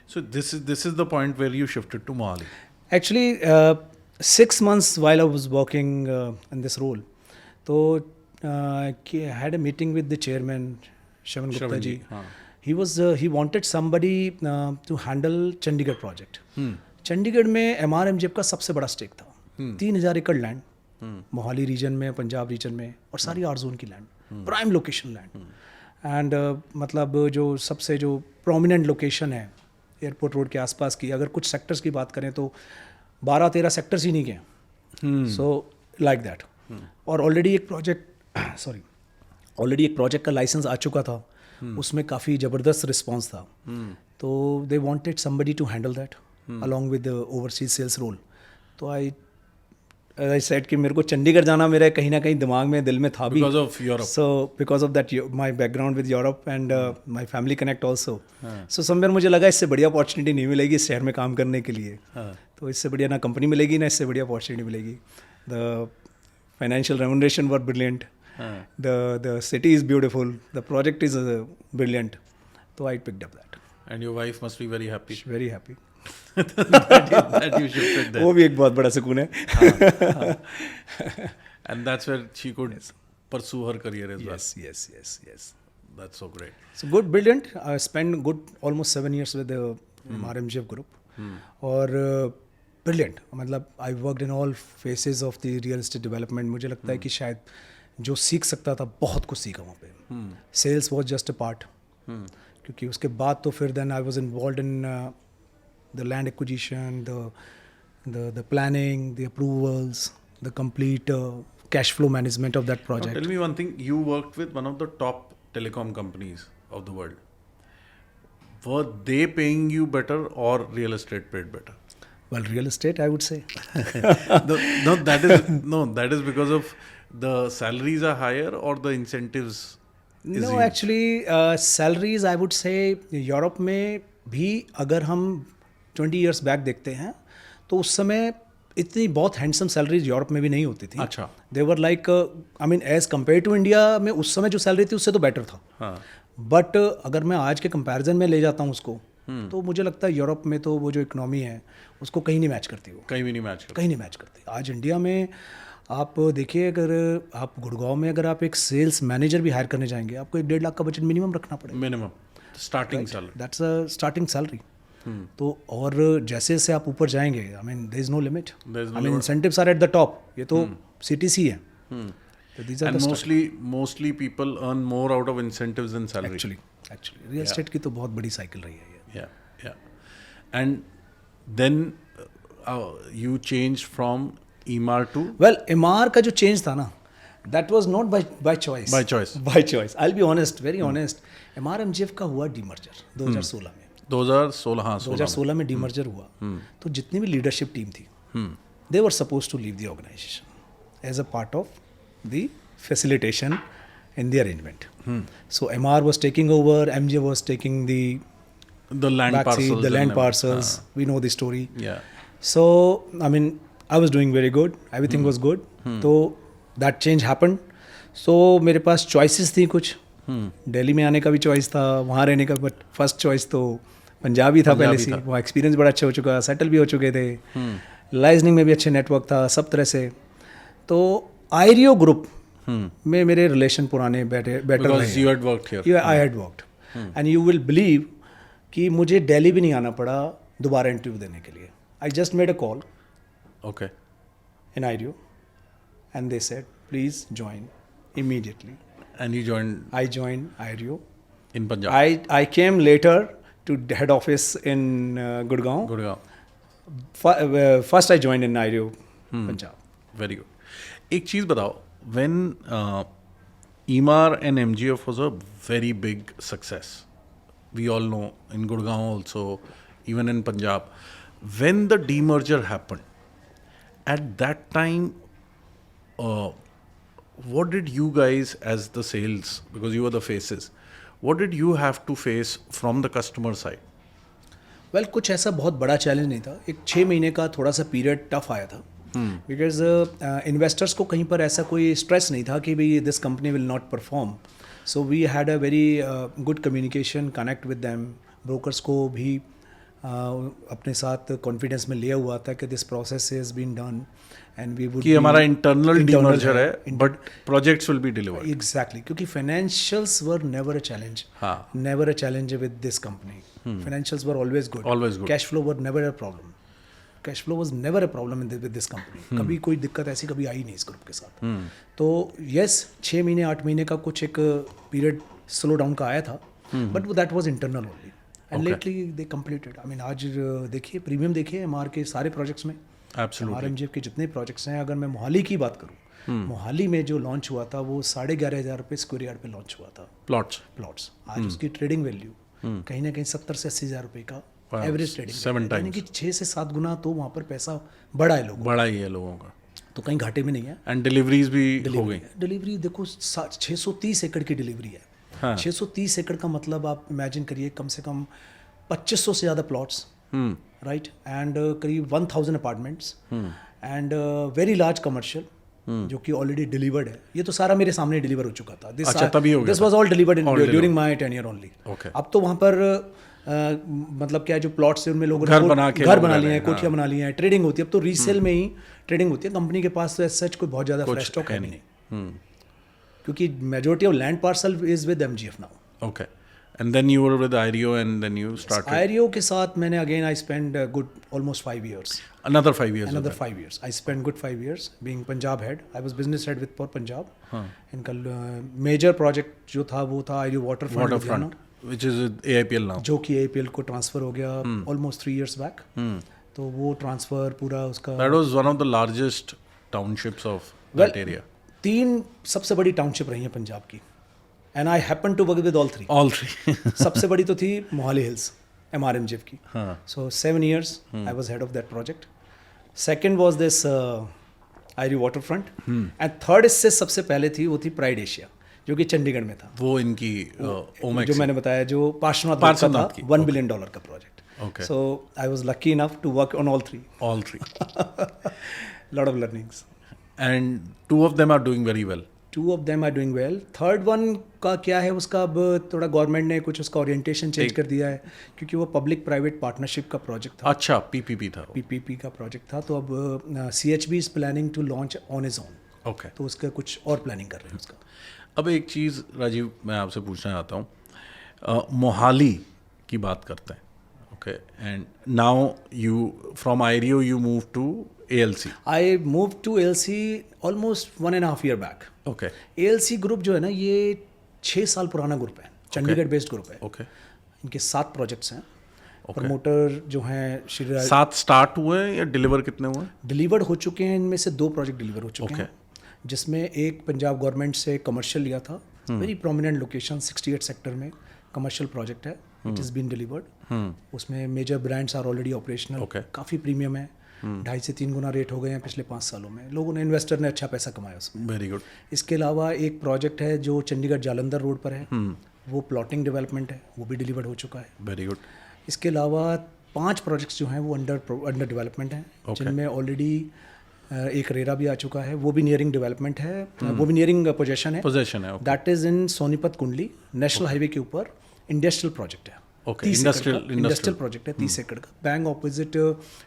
So this is the point where you shifted to Mohali. Actually, 6 months while I was working in this role, तो I had a meeting with the chairman, Shravan Gupta ji. He wanted somebody to handle Chandigarh project. Chandigarh में EMAR MGF का सबसे बड़ा stake था, 3,000 एकड़ land, Mohali reason में, Punjab reason में, और सारी आर जोन की land, prime location land, and मतलब जो सबसे जो प्रोमिनेंट लोकेशन है एयरपोर्ट रोड के आसपास की। अगर कुछ सेक्टर्स की बात करें तो 12-13 सेक्टर्स ही नहीं गए, सो लाइक दैट। और ऑलरेडी एक प्रोजेक्ट का लाइसेंस आ चुका था, उसमें काफ़ी ज़बरदस्त रिस्पॉन्स था, तो they wanted somebody to handle that along with the overseas sales role. तो I said कि मेरे को चंडीगढ़ जाना मेरे कहीं ना कहीं दिमाग में, दिल में था भी, because of Europe. So because of that my background with Europe and my family connect also. So somewhere मुझे लगा इससे बढ़िया अपॉर्चुनिटी नहीं मिलेगी इस शहर में काम करने के लिए, तो इससे बढ़िया ना कंपनी मिलेगी, ना इससे बढ़िया अपॉर्चुनिटी मिलेगी। The financial remuneration were brilliant. The city is beautiful. The project is brilliant. So I picked up that. And your wife must be very happy. Very happy. that you shifted there. वो भी एक बहुत बड़ा सुकून है. And that's where she could pursue her career as well. Yes. That's so great. So good, brilliant. I spent almost 7 years with the RMGF group. और brilliant. मतलब I worked in all phases of the real estate development. मुझे लगता है कि शायद जो सीख सकता था बहुत कुछ सीखा वहाँ पे. Sales was just a part. क्योंकि उसके बाद तो फिर then I was involved in the land acquisition, the planning, the approvals, the complete cash flow management of that project. Now, tell me one thing. You worked with one of the top telecom companies of the world. Were they paying you better or real estate paid better? Well, real estate, I would say. That is because of the salaries are higher or the incentives. No, actually, salaries, I would say, Europe में भी अगर हम 20 years back देखते हैं तो उस समय इतनी बहुत हैंडसम सैलरीज यूरोप में भी नहीं होती थी. अच्छा. There were like I mean as compare to India में उस समय जो सैलरी थी उससे तो बेटर था. हाँ. बट अगर मैं आज के कंपैरिजन में ले जाता हूँ उसको तो मुझे लगता है यूरोप में तो वो जो इकोनॉमी है उसको कहीं नहीं मैच करती. वो कहीं भी नहीं मैच करती. आज इंडिया में आप देखिए, अगर आप गुड़गांव में अगर आप एक सेल्स मैनेजर भी हायर करने जाएंगे आपको 1.5 लाख का बजट मिनिमम रखना पड़ेगा. Minimum starting salary. That's a starting salary. तो और जैसे जैसे आप ऊपर जाएंगे, I mean there is no limit. I mean incentives are at the top. ये तो सीटीसी है. And mostly people earn more out of incentives than salary. Actually, real estate की तो बहुत बड़ी साइकिल रही है ये. Yeah. And then you changed from Emaar to? Well, Emaar का जो change था ना, that was not by choice. By choice. I'll be honest, very honest. Emaar MGF का हुआ demerger 2016 में. 2016 में demerger हुआ. तो जितनी भी leadership team थी, they were supposed to leave the organization as a part of the facilitation in the arrangement. So Emaar was taking over, MGF was taking the land parcels. The land parcels. We know the story. Yeah. So, I mean, I was doing very good. Everything was good. तो that change happened. So मेरे पास choices थी कुछ. दिल्ली में आने का भी choice था, वहाँ रहने का, but first choice तो पंजाब ही था पहले से. वहाँ experience बड़ा अच्छा हो चुका, settle भी हो चुके थे. Licensing में भी अच्छे network था, सब तरह से. तो IREO group में मेरे relation पुराने better Because you had worked here. Yeah, I had worked. And you will believe कि मुझे दिल्ली भी नहीं आना पड़ा दोबारा इंटरव्यू देने के लिए. I just made a call. Okay. In IREO, and they said, please join immediately. And you joined? I joined IREO. In Punjab? I came later to the head office in Gurgaon. First I joined in IREO, Punjab. Very good. एक चीज़ बताओ, when Emaar and MGF was a very big success, we all know, in Gurgaon also, even in Punjab, when the demerger happened, at that time, what did you guys as the sales, because you were the faces, what did you have to face from the customer side? Well, कुछ ऐसा बहुत बड़ा challenge नहीं था. एक 6 महीने का थोड़ा सा पीरियड टफ आया था. बिकॉज इन्वेस्टर्स को कहीं पर ऐसा कोई स्ट्रेस नहीं था कि भाई this company will not perform. So we had a very good communication, connect with them. Brokers को भी अपने साथ कॉन्फिडेंस में लिया हुआ था कि this process is been done and we would कि हमारा इंटरनल डीमर्जर है but projects will be delivered. Exactly, क्योंकि financials were never a challenge. Never a challenge with this company. Financials were always good. Cash flow were never a problem. Cash flow was never a problem with this company. कभी कोई दिक्कत ऐसी कभी आई नहीं इस group के साथ. तो यस, 6 महीने 8 महीने का कुछ एक पीरियड स्लो डाउन का आया था, but that was internal only. And lately they completed. I mean आज देखिए, प्रीमियम देखिए एमआर के सारे प्रोजेक्ट्स में. RMGF के जितने प्रोजेक्ट्स हैं, अगर मैं मोहाली की बात करूँ, मोहाली में जो लॉन्च हुआ था वो 11,500 रुपये स्क्वायर यार्ड पे लॉन्च हुआ था. प्लॉट्स आज उसकी ट्रेडिंग वैल्यू कहीं ना कहीं 70 से 80 हज़ार रुपये का एवरेज ट्रेडिंग, यानी कि 6 से 7 गुना तो वहाँ पर पैसा बढ़ा ही है लोगों का. तो कहीं घाटे में नहीं है. एंड डिलीवरीज भी हो गई. डिलीवरी देखो 630 एकड़ की डिलीवरी है. 630 एकड़ का मतलब आप इमेजिन करिए, कम से कम 2500 से ज़्यादा प्लॉट्स, राइट, एंड करीब 1000 apartments and very large commercial. जो कि ऑलरेडी डिलीवर्ड है। ये तो सारा मेरे सामने डिलीवर हो चुका था। अच्छा, तभी हो गया this was all delivered during my tenure only. Okay. अब तो वहाँ पर मतलब क्या है, जो प्लॉट्स है उनमें लोगों ने घर बना लिए हैं, कोठियाँ बना ली हैं, ट्रेडिंग होती है। अब तो रीसेल में ही ट्रेडिंग होती है। कंपनी के पास सच कोई बहुत ज़्यादा फ्रेश स्टॉक है नहीं, क्योंकि majority of land parcel is with MGF now. Okay, and then you were with Ireo and then you started Ireo के साथ मैंने again I spend good almost 5 years. another 5 years Another 5 years. I spent good 5 years being Punjab head. I was business head with for Punjab. इनका major project जो था वो था आईरियो waterfront, which is AIPL now. जो कि AIPL को transfer हो गया ऑलमोस्ट 3 years बैक। तो वो ट्रांसफर पूरा उसका That was one of the largest townships of that area. 3 सबसे बड़ी टाउनशिप रही है पंजाब की, and I happen to work with all 3। All 3. सबसे बड़ी तो थी मोहाली हिल्स MRMGF की। सो 7 years I was head of that project. Second was this Ireo waterfront, and third इससे सबसे पहले थी वो थी प्राइड एशिया, जो कि चंडीगढ़ में था। वो इनकी जो मैंने बताया, जो पार्श्वनाथ का था, $1 billion का project. Okay. So I was lucky enough to work on all 3. All 3. Lot of learnings. And 2 of them are doing very well. 2 of them are doing well. Third one का क्या है, उसका अब थोड़ा गवर्नमेंट ने कुछ उसका ओरिएंटेशन चेंज कर दिया है, क्योंकि वो पब्लिक प्राइवेट पार्टनरशिप का प्रोजेक्ट था। अच्छा, PPP था। PPP का प्रोजेक्ट था। तो अब CHB is planning to launch on is own. Okay, तो उसका कुछ और प्लानिंग कर रहे हैं उसका। अब एक चीज़ राजीव मैं आपसे पूछना चाहता हूँ, मोहाली की बात करते हैं। Okay, and now you from Ireo you move to ALC. I moved to ALC almost 1.5 year back. Okay, ALC group जो है ना, ये 6 साल पुराना ग्रुप है, चंडीगढ़ बेस्ड ग्रुप है। ओके, इनके 7 प्रोजेक्ट्स हैं। प्रमोटर जो हैं श्री 7 स्टार्ट हुए हैं या डिलीवर कितने हुए? डिलीवर्ड हो चुके हैं। इनमें से 2 प्रोजेक्ट डिलीवर हो चुके हैं, जिसमें एक पंजाब गवर्नमेंट से कमर्शियल लिया था, वेरी प्रोमिनेंट लोकेशन 68 सेक्टर में कमर्शियल प्रोजेक्ट है। It is been delivered. उसमें major brands are already operational. काफ़ी प्रीमियम है, 2.5 से 3 गुना रेट हो गए हैं पिछले 5 सालों में। लोगों ने, इन्वेस्टर ने अच्छा पैसा कमाया उसमें। Very good. इसके अलावा एक प्रोजेक्ट है जो चंडीगढ़ जालंधर रोड पर है, वो प्लॉटिंग डेवलपमेंट है, वो भी डिलीवर्ड हो चुका है। Very good. इसके अलावा 5 प्रोजेक्ट्स जो हैं वो अंडर डेवलपमेंट हैं, जिनमें ऑलरेडी एक रेरा भी आ चुका है, वो भी नियरिंग डेवलपमेंट है, वो भी नियरिंग पोजेशन है। दैट इज़ इन सोनीपत कुंडली नेशनल हाईवे के ऊपर इंडस्ट्रियल प्रोजेक्ट है। इंडस्ट्रियल प्रोजेक्ट है 30 एकड़ का, bank opposite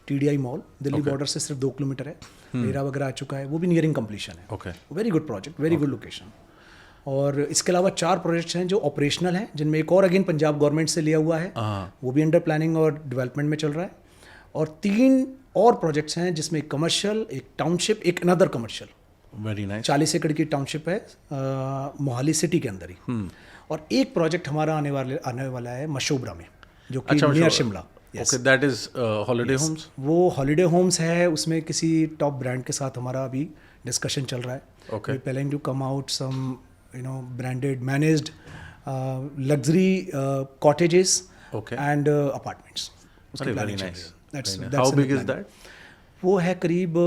TDI mall, Delhi border से सिर्फ 2 किलोमीटर है। रेरा वगैरह आ चुका है, वो भी नियरिंग कंप्लीशन है। Very good project, very good location. और इसके अलावा 4 प्रोजेक्ट्स हैं जो ऑपरेशनल हैं, जिनमें एक और अगेन पंजाब गवर्नमेंट से लिया हुआ है, वो भी अंडर प्लानिंग और डेवलपमेंट में चल रहा है। और 3 और प्रोजेक्ट्स हैं, जिसमें एक कमर्शियल, एक टाउनशिप, एक अनदर कमर्शियल। Very nice. 40 एकड़ की टाउनशिप है मोहाली सिटी के अंदर ही। और एक प्रोजेक्ट हमारा आने वाला है मशोबरा में, जो कि near Shimla. Okay, that is holiday homes. वो हॉलिडे होम्स है, उसमें किसी टॉप ब्रांड के साथ हमारा अभी डिस्कशन चल रहा है। Okay, planning to come out some branded managed luxury cottages and apartments. Very nice. How big is that? वो है करीब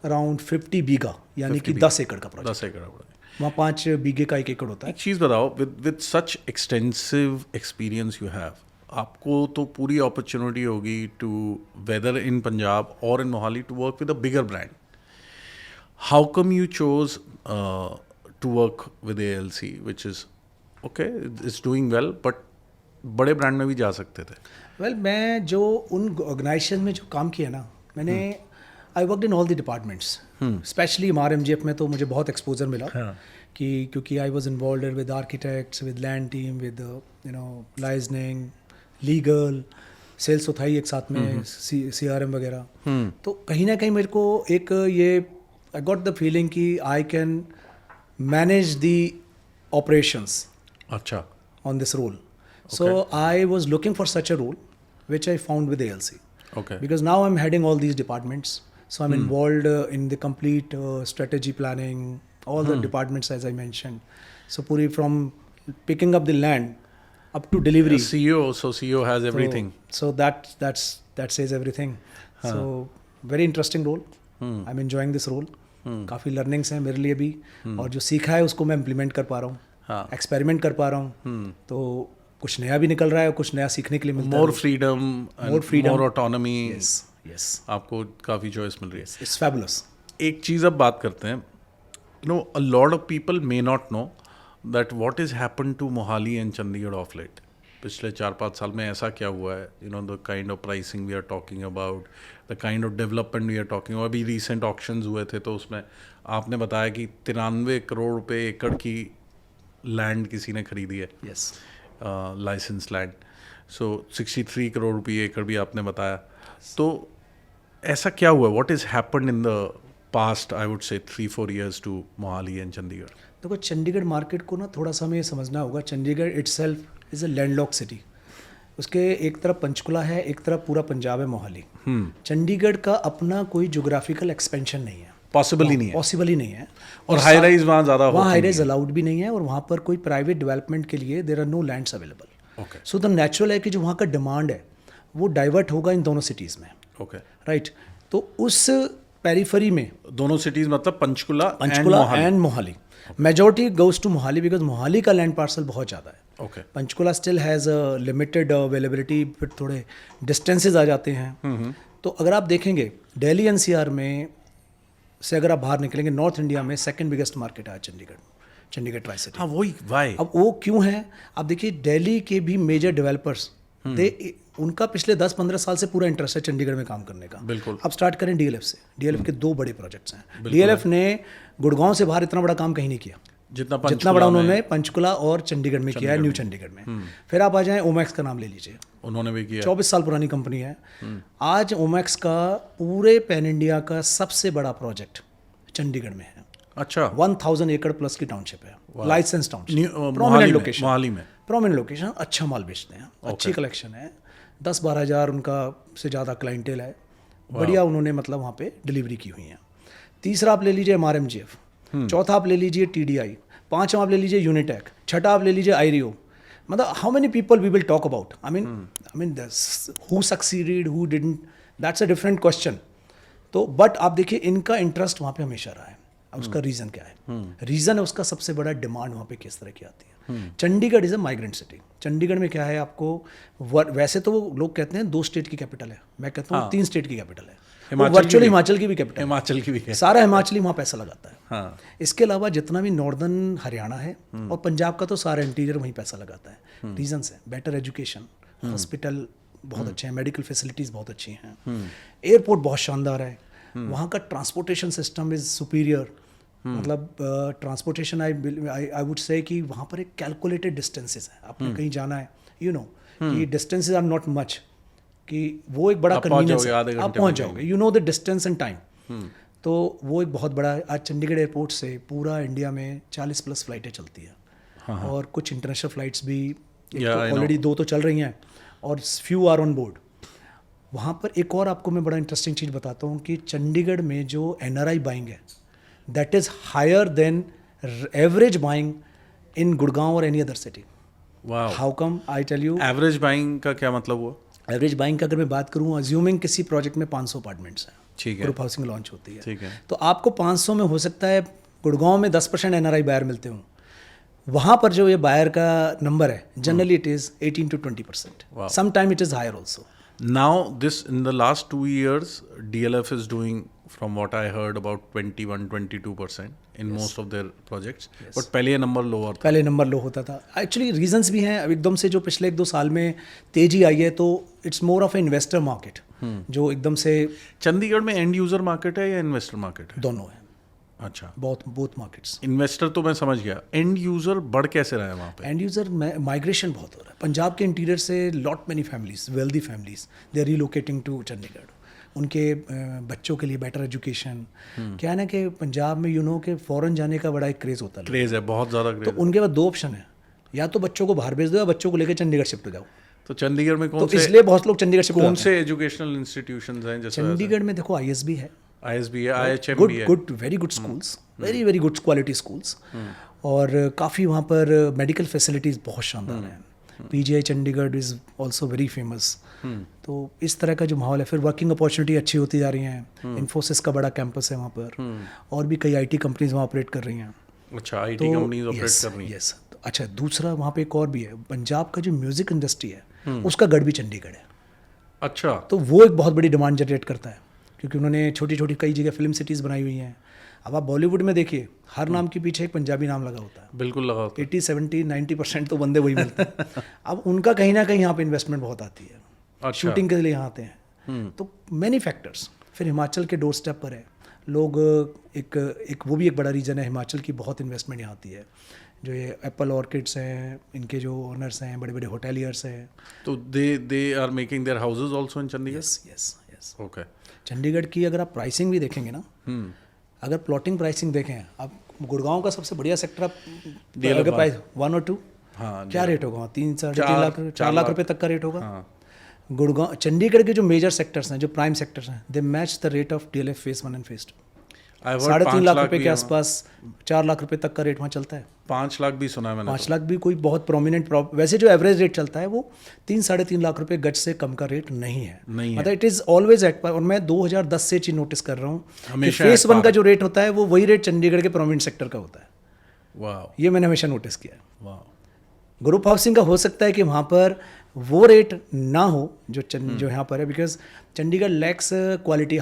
अराउंड 50 बीघा, यानी कि 10 एकड़ का प्रोजेक्ट। 10 एकड़। वहाँ 5 बीघे का 1 एकड़ होता है। एक चीज़ बताओ, with such extensive experience you have, आपको तो पूरी अपॉर्चुनिटी होगी टू वेदर इन पंजाब और in Mohali to work with a bigger brand. How come you chose to work with ALC which is okay, it's doing well, but बड़े brand में भी जा सकते थे? वेल, मैं जो उन ऑर्गेनाइजेशन में जो काम किया ना, मैंने I worked in all the departments, specially MRMGF में तो मुझे बहुत एक्सपोजर मिला. कि क्योंकि I was involve with architects, with land team, with liaisoning, legal, sales तो था ही एक साथ में, CRM वगैरह. तो कहीं ना कहीं मेरे को एक ये आई गॉट द फीलिंग कि I can manage the operations अच्छा on this role. So I was looking for such a role, which I found with ALC. Okay. Because now I'm heading all these departments, so I'm involved in the complete strategy planning, all the departments as I mentioned. So puri from picking up the land up to delivery. CEO has everything. So that says everything. So very interesting role. I'm enjoying this role. काफ़ी learnings हैं मेरे लिए भी, और जो सीखा है उसको मैं implement कर पा रहा हूँ, experiment कर पा रहा हूँ. तो कुछ नया भी निकल रहा है और कुछ नया सीखने के लिए मिलता है. More freedom, more autonomy. Yes, आपको काफ़ी चॉइस मिल रही है. It's fabulous. एक चीज़ अब बात करते हैं, you know a lot of people may not know that what is happen to Mohali and Chandigarh of late. पिछले 4-5 साल में ऐसा क्या हुआ है, you know the kind of pricing we are talking about, the kind of development we are talking. अभी recent auctions हुए थे तो उसमें आपने बताया कि 93 करोड़ रुपए एकड़ की लैंड किसी ने खरीदी है, yes, licence land. So 63 crore रुपये एकड़ भी आपने बताया. तो ऐसा क्या हुआ, what is happened in the past I would say 3-4 years to Mohali and Chandigarh? देखो चंडीगढ़ मार्केट को ना थोड़ा सा हमें ये समझना होगा. Chandigarh itself is a landlock city. उसके एक तरफ पंचकुला है, एक तरफ पूरा पंजाब है, मोहाली. चंडीगढ़ का अपना कोई ज्योग्राफिकल एक्सपेंशन नहीं है, पॉसिबल ही नहीं है. पॉसिबल ही नहीं है. और हाई राइज वहाँ ज़्यादा वहाँ हाई राइज अलाउड भी नहीं है, और वहाँ पर कोई प्राइवेट डेवलपमेंट के लिए there are no lands available. Okay. So the natural है कि जो वहाँ का डिमांड है वो डाइवर्ट होगा इन दोनों सिटीज़ में. ओके. राइट. तो उस पेरीफरी में दोनों सिटीज मतलब Panchkula and Mohali, majority goes to Mohali because Mohali का लैंड पार्सल बहुत ज़्यादा है. ओके. Panchkula still has a limited availability, फिर थोड़े डिस्टेंसेस आ जाते हैं. तो अगर आप देखेंगे दिल्ली एनसीआर में से अगर आप बाहर निकलेंगे, नॉर्थ इंडिया में सेकंड बिगेस्ट मार्केट है चंडीगढ़ ट्राई सिटी. हाँ वही वाई. अब वो क्यों है, आप देखिए दिल्ली के भी मेजर डेवलपर्स उनका पिछले 10-15 साल से पूरा इंटरेस्ट है चंडीगढ़ में काम करने का. बिल्कुल. अब स्टार्ट करें डीएलएफ से. डीएलएफ के 2 बड़े प्रोजेक्ट्स हैं. डीएलएफ ने गुड़गांव से बाहर इतना बड़ा काम कहीं नहीं किया जितना बड़ा उन्होंने पंचकुला और चंडीगढ़ में किया है, न्यू चंडीगढ़ में. फिर आप आ जाएं, ओमैक्स का नाम ले लीजिए, उन्होंने भी किया. 24 साल पुरानी कंपनी है. आज ओमैक्स का पूरे पैन इंडिया का सबसे बड़ा प्रोजेक्ट चंडीगढ़ में है. अच्छा. 1000 एकड़ प्लस की टाउनशिप है, licence township, prominent location, Mohali में प्रोमिनेंट लोकेशन. अच्छा माल बेचते हैं, अच्छी कलेक्शन है, 10-12 हज़ार उनका से ज़्यादा क्लाइंटेल है. बढ़िया उन्होंने मतलब वहाँ पे डिलीवरी की हुई है. तीसरा आप ले लीजिए MRMGF, चौथा आप ले लीजिए TDI, पांचवा आप ले लीजिए यूनिटेक, छठा आप ले लीजिए आईरियो. मतलब how many people we will talk about. I mean who succeeded, who didn't, that's a different question. तो बट आप देखिए इनका इंटरेस्ट वहाँ पे हमेशा रहा है. अब उसका रीज़न क्या है? रीज़न है उसका सबसे बड़ा डिमांड वहाँ पे किस तरह की आती है. Chandigarh is a migrant city. Chandigarh में क्या है, आपको वैसे तो वो लोग कहते हैं 2 स्टेट की कैपिटल है, मैं कहता हूँ 3 स्टेट की कैपिटल है. वर्चुअली हिमाचल की भी कैपिटल, हिमाचल की भी है. सारा हिमाचली वहाँ पैसा लगाता है. हाँ. इसके अलावा जितना भी नॉर्दर्न हरियाणा है और पंजाब का तो सारा इंटीरियर वहीं पैसा लगाता है. रीजंस है, बेटर एजुकेशन, हॉस्पिटल बहुत अच्छे हैं, मेडिकल फैसिलिटीज़ बहुत अच्छी हैं, एयरपोर्ट बहुत शानदार है, वहाँ का ट्रांसपोर्टेशन सिस्टम इज़ सुपीरियर. मतलब ट्रांसपोर्टेशन आई वुड से कि वहाँ पर एक कैलकुलेटेड डिस्टेंसेस है. आपने कहीं जाना है, यू नो कि डिस्टेंसेस आर नॉट मच, कि वो एक बड़ा कन्वीनियंस है, आप पहुँच जाओगे, you know the distance and time. तो वो एक बहुत बड़ा, आज चंडीगढ़ एयरपोर्ट से पूरा इंडिया में 40+ फ्लाइटें चलती है. और कुछ इंटरनेशनल फ्लाइट्स भी ऑलरेडी 2 तो चल रही हैं और फ्यू आर ऑन बोर्ड. वहाँ पर एक और आपको मैं बड़ा इंटरेस्टिंग चीज़ बताता हूँ कि चंडीगढ़ में जो NRI बाइंग है that is higher than average buying in Gurgaon और any other city. How come, I tell you. Average buying का क्या मतलब हुआ? एवरेज बाइंग का अगर मैं बात करूँ, अज्यूमिंग किसी प्रोजेक्ट में 500 अपार्टमेंट्स हैं, ठीक है, ग्रुप हाउसिंग लॉन्च होती है, ठीक है, तो आपको 500 में हो सकता है गुड़गांव में 10% NRI बायर मिलते हों. वहाँ पर जो ये बायर का नंबर है generally it is 18 to 20%. Some time it is higher also. Now this in the last 2 years DLF is doing, from what I heard, about 21-22% in most of their projects. But पहले number lower था. पहले number लो होता था. Actually reasons भी हैं. एकदम से जो पिछले 1-2 साल में तेजी आई है तो it's more of a investor market जो एकदम से. चंडीगढ़ में एंड यूजर मार्केट है या इन्वेस्टर मार्केट है? दोनों है. अच्छा. Both markets. इन्वेस्टर तो मैं समझ गया, एंड यूजर बढ़ कैसे रहा है वहाँ पे? एंड यूजर माइग्रेशन बहुत हो रहा है. पंजाब के इंटीरियर से lot many families, wealthy families, they are relocating to Chandigarh. उनके बच्चों के लिए बेटर एजुकेशन. क्या है ना कि पंजाब में यू नो के फॉरेन जाने का बड़ा एक क्रेज़ होता है. क्रेज़ है, बहुत ज़्यादा क्रेज़. तो उनके पास 2 ऑप्शन है, या तो बच्चों को बाहर भेज दो या बच्चों को लेकर चंडीगढ़ शिफ्ट हो जाओ. तो चंडीगढ़ में कौन तो से, इसलिए बहुत लोग चंडीगढ़ शिफ्ट कौन से एजुकेशनल इंस्टीट्यूशंस हैं? जैसे चंडीगढ़ में देखो ISB है, ISB है, IHM भी है, good very good schools, very good quality schools. और काफ़ी वहाँ पर मेडिकल फैसिलिटीज़ बहुत शानदार हैं. PGI Chandigarh is also very famous. तो इस तरह का जो माहौल है, फिर वर्किंग अपॉर्चुनिटी अच्छी होती जा रही हैं. इन्फोसिस का बड़ा कैंपस है वहाँ पर, और भी कई IT कंपनीज वहाँ ऑपरेट कर रही हैं. अच्छा, IT कंपनीज ऑपरेट कर रही हैं. यस. अच्छा, दूसरा वहाँ पे एक और भी है, पंजाब का जो म्यूज़िक इंडस्ट्री है उसका गढ़ भी चंडीगढ़ है. अच्छा. तो वो एक बहुत बड़ी डिमांड जनरेट करता है. क्योंकि उन्होंने छोटी छोटी कई जगह फिल्म सिटीज़ बनाई हुई हैं। अब आप बॉलीवुड में देखिए, हर नाम के पीछे एक पंजाबी नाम लगा होता है। बिल्कुल लगा होता 80, 70, 90% तो बंदे वही मिलते हैं। अब उनका कहीं ना कहीं यहाँ पे इन्वेस्टमेंट बहुत आती है। अच्छा। शूटिंग के लिए यहाँ आते हैं। तो मैनी फैक्टर्स। फिर हिमाचल के डोर स्टेप पर है लोग, एक वो भी एक बड़ा रीज़न है। हिमाचल की बहुत इन्वेस्टमेंट यहाँ आती है। जो ये एप्पल ऑर्किड्स हैं, इनके जो ओनर्स हैं, बड़े बड़े होटेलियर्स हैं। तो they are making their houses also in Chandigarh. Yes yes yes. Okay. Chandigarh की अगर आप प्राइसिंग भी देखेंगे ना, अगर प्लॉटिंग प्राइसिंग देखें, अब गुड़गांव का सबसे बढ़िया सेक्टर आप अगर प्राइस 1 और 2, हाँ, क्या रेट होगा? 3 साढ़े 3 लाख 4 लाख रुपए तक का रेट होगा। हाँ। गुड़गांव चंडीगढ़ के जो मेजर सेक्टर्स हैं, जो प्राइम सेक्टर्स हैं, they match the rate of DLF phase 1 and phase 2। 3.5 lakh रुपए के आसपास, 4 लाख रुपए तक का रेट वहाँ चलता है। 5 लाख भी सुना है मैंने। 5 लाख भी कोई बहुत प्रोमिनेंट, वैसे जो एवरेज रेट चलता है वो 3 साढ़े 3 लाख रुपए गज से कम का रेट नहीं है। नहीं है। मतलब it is always at par. और मैं 2010 से चीज नोटिस कर रहा हूँ कि हमेशा फेस at 1 का जो रेट होता है वो वही रेट चंडीगढ़ के प्रोमिनेंट सेक्टर का होता है। वाह ये मैंने हमेशा नोटिस किया है। वाह। ग्रुप हाउसिंग का हो सकता है कि वहाँ पर वो रेट ना हो जो यहाँ पर है, because Chandigarh lakhs quality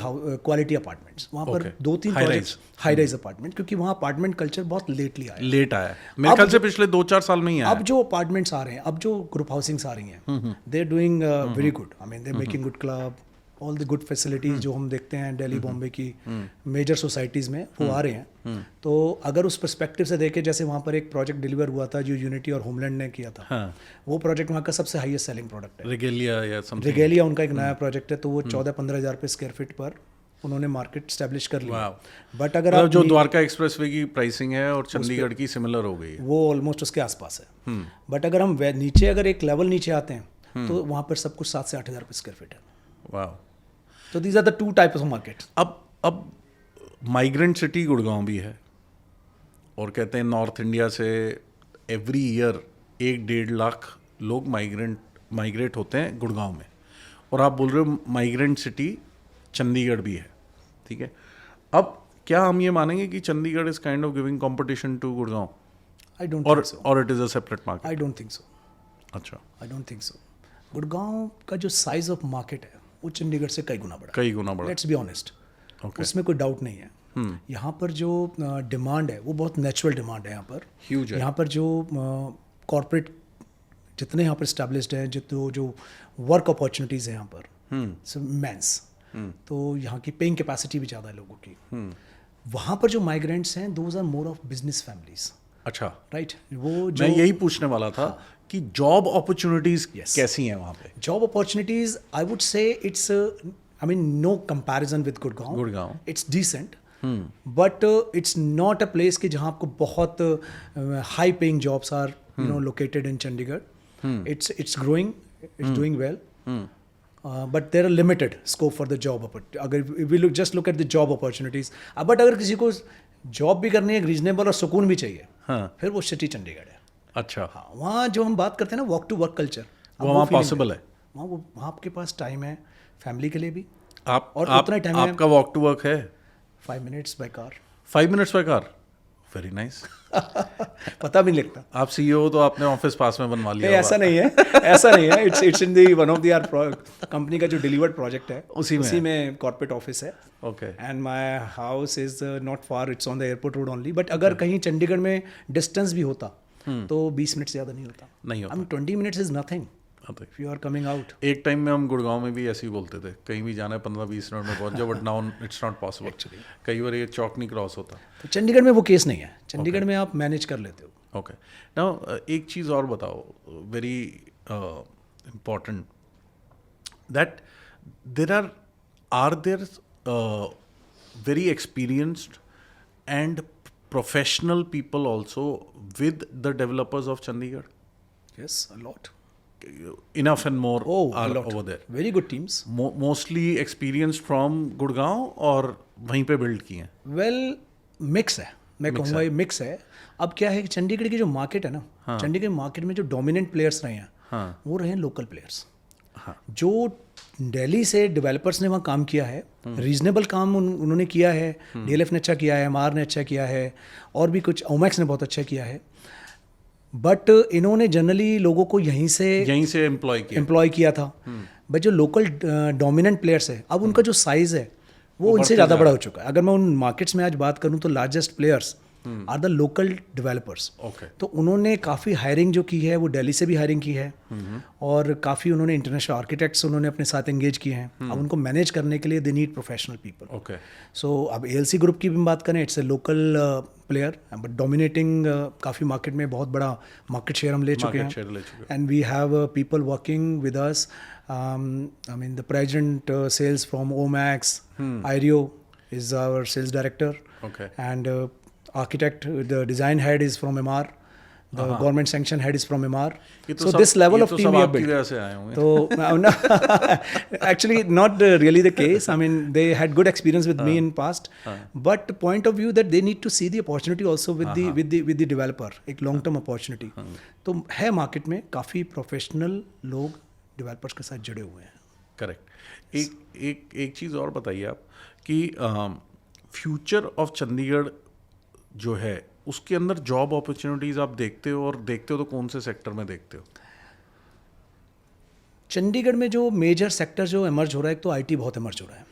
apartments. वहाँ पर Okay. 2-3 projects high rise apartment, क्योंकि वहाँ अपार्टमेंट कल्चर बहुत लेटली आया है। लेट आया है मेरे ख्याल से, पिछले 2-4 साल में ही आया अब जो अपार्टमेंट्स आ रहे हैं, अब जो ग्रुप हाउसिंग्स आ रही हैं, they are doing very good. I mean they are making good club, all the good facilities जो हम देखते हैं दिल्ली बॉम्बे की मेजर सोसाइटीज़ में, वो आ रहे हैं। तो अगर उस पर्सपेक्टिव से देखें, जैसे वहाँ पर एक प्रोजेक्ट डिलीवर हुआ था जो यूनिटी और होमलैंड ने किया था। हाँ। वो प्रोजेक्ट वहाँ का सबसे हाईएस्ट सेलिंग प्रोडक्ट है। रेगेलिया या समथिंग। रेगेलिया उनका एक नया प्रोजेक्ट है, तो वो 14-15 हज़ार रुपये स्क्वायर फीट पर उन्होंने मार्केट स्टैब्लिश कर लिया। बट अगर आप जो द्वारका एक्सप्रेसवे की प्राइसिंग है और चंडीगढ़ की सिमिलर हो गई है, वो ऑलमोस्ट उसके आसपास है। बट अगर हम नीचे, अगर एक लेवल नीचे आते हैं, तो वहाँ पर सब कुछ 7 से 8 हज़ार रुपये स्क्वायर फीट है। वाह। तो these are the 2 types of markets. अब माइग्रेंट सिटी गुड़गांव भी है, और कहते हैं नॉर्थ इंडिया से एवरी ईयर 1-1.5 लाख लोग माइग्रेट होते हैं गुड़गांव में, और आप बोल रहे हो माइग्रेंट सिटी चंडीगढ़ भी है, ठीक है। अब क्या हम ये मानेंगे कि Chandigarh is kind of giving competition to Gurgaon, I don't think so. और it is a separate market? I don't think so. अच्छा। I don't think so. Gurgaon का जो साइज ऑफ मार्केट है वो चंडीगढ़ से कई गुना बड़ा। कई गुना बड़ा। लेट्स बी ऑनेस्ट, उसमें कोई डाउट नहीं है। यहाँ पर जो डिमांड है वो बहुत नेचुरल डिमांड है। यहाँ पर ह्यूज है। यहाँ पर जो कॉर्पोरेट जितने यहाँ पर इस्टेब्लिश्ड हैं, जो वर्क अपॉर्चुनिटीज़ हैं यहाँ पर मेंस, तो यहाँ की पेइंग कैपेसिटी भी ज़्यादा है लोगों की। वहाँ पर जो माइग्रेंट्स हैं, those are more of business families. अच्छा, राइट। वो जो मैं यही पूछने वाला था कि जॉब अपॉर्चुनिटीज कैसी हैं वहाँ पे? Job opportunities, I would say it's, I mean no comparison with Gurgaon. It's decent, but it's not a place कि जहाँ आपको बहुत high paying jobs are located in Chandigarh. It's growing, it's doing well, but there are limited scope for the job. अगर we look at the job opportunities, but अगर किसी को job भी करनी है, रीजनेबल और सुकून भी चाहिए, फिर वो सिटी चंडीगढ़ है। अच्छा। हाँ, वहाँ जो हम बात करते हैं ना, वॉक टू वर्क कल्चर, वो वहाँ पॉसिबल है। वहाँ आपके पास टाइम है फैमिली के लिए भी, आप और उतना टाइम आपका वॉक टू वर्क है 5 minutes by car. 5 minutes by car, very nice. पता भी नहीं लगता। आप CEO हो तो आपने ऑफिस पास में बनवा लिया? ऐसा नहीं है, ऐसा नहीं है। It's in the one of the our company का जो डिलीवर्ड प्रोजेक्ट है, उसी में कॉर्पोरेट ऑफिस है। Okay. And my house is not far, it's on the airport road only. But अगर कहीं चंडीगढ़ में डिस्टेंस भी होता तो 20 मिनट से ज़्यादा नहीं होता। नहीं होता। 20 minutes is nothing if you are coming out. एक टाइम में हम गुड़गांव में भी ऐसे ही बोलते थे, कहीं भी जाना है 15-20 मिनट में पहुंच जाओ, but now it's not possible. कई बार ये चौक नहीं क्रॉस होता। तो चंडीगढ़ में वो केस नहीं है। चंडीगढ़ में आप मैनेज कर लेते हो। ओके। नाउ एक चीज़ और बताओ, very important, that there are there very experienced and professional people also with the developers of Chandigarh? Yes, a lot. Enough and more a are lot. over there. Very good teams. Mostly experienced from Gurgaon और वहीं पे build किए हैं? Well, mix है, मैं कहूँगा ये mix है। अब क्या है कि चंडीगढ़ की जो मार्केट है ना, चंडीगढ़ मार्केट में जो डोमिनेंट प्लेयर्स रहे हैं, वो रहे हैं लोकल प्लेयर्स। जो दिल्ली से डेवलपर्स ने वहाँ काम किया है, रीजनेबल काम उन्होंने किया है। DLF ने अच्छा किया है, MR ने अच्छा किया है, और भी कुछ ओमैक्स ने बहुत अच्छा किया है। बट इन्होंने जनरली लोगों को यहीं से एम्प्लॉय किया था। बट जो लोकल डोमिनेंट प्लेयर्स है, अब उनका जो साइज़ है वो उनसे ज़्यादा बड़ा हो चुका है। अगर मैं उन मार्केट्स में आज बात करूं तो largest players are the local developers. तो उन्होंने काफ़ी हायरिंग जो की है वो दिल्ली से भी हायरिंग की है और काफ़ी उन्होंने इंटरनेशनल आर्किटेक्ट्स उन्होंने अपने साथ एंगेज किए हैं। अब उनको मैनेज करने के लिए they need professional people. So अब ALC ग्रुप की भी बात करें, it's a local player but dominating काफ़ी मार्केट में बहुत बड़ा मार्केट शेयर हम ले चुके हैं। And we have people working with us. I mean the president sales from Omax, Irio is our sales director, and architect, the design head is from MR, the government sanction head is from MR. So this level of team we have built. So actually not really the case. I mean they had good experience with me in past, but the point of view that they need to see the opportunity also with the developer, एक long term opportunity. तो है market में काफ़ी professional लोग developers के साथ जुड़े हुए हैं। करेक्ट। एक चीज़ और बताइए आप कि फ्यूचर ऑफ चंडीगढ़ जो है उसके अंदर जॉब अपॉर्चुनिटीज़ आप देखते हो, और देखते हो तो कौन से सेक्टर में देखते हो? चंडीगढ़ में जो मेजर सेक्टर जो इमर्ज हो रहा है, एक तो IT बहुत इमर्ज हो रहा है।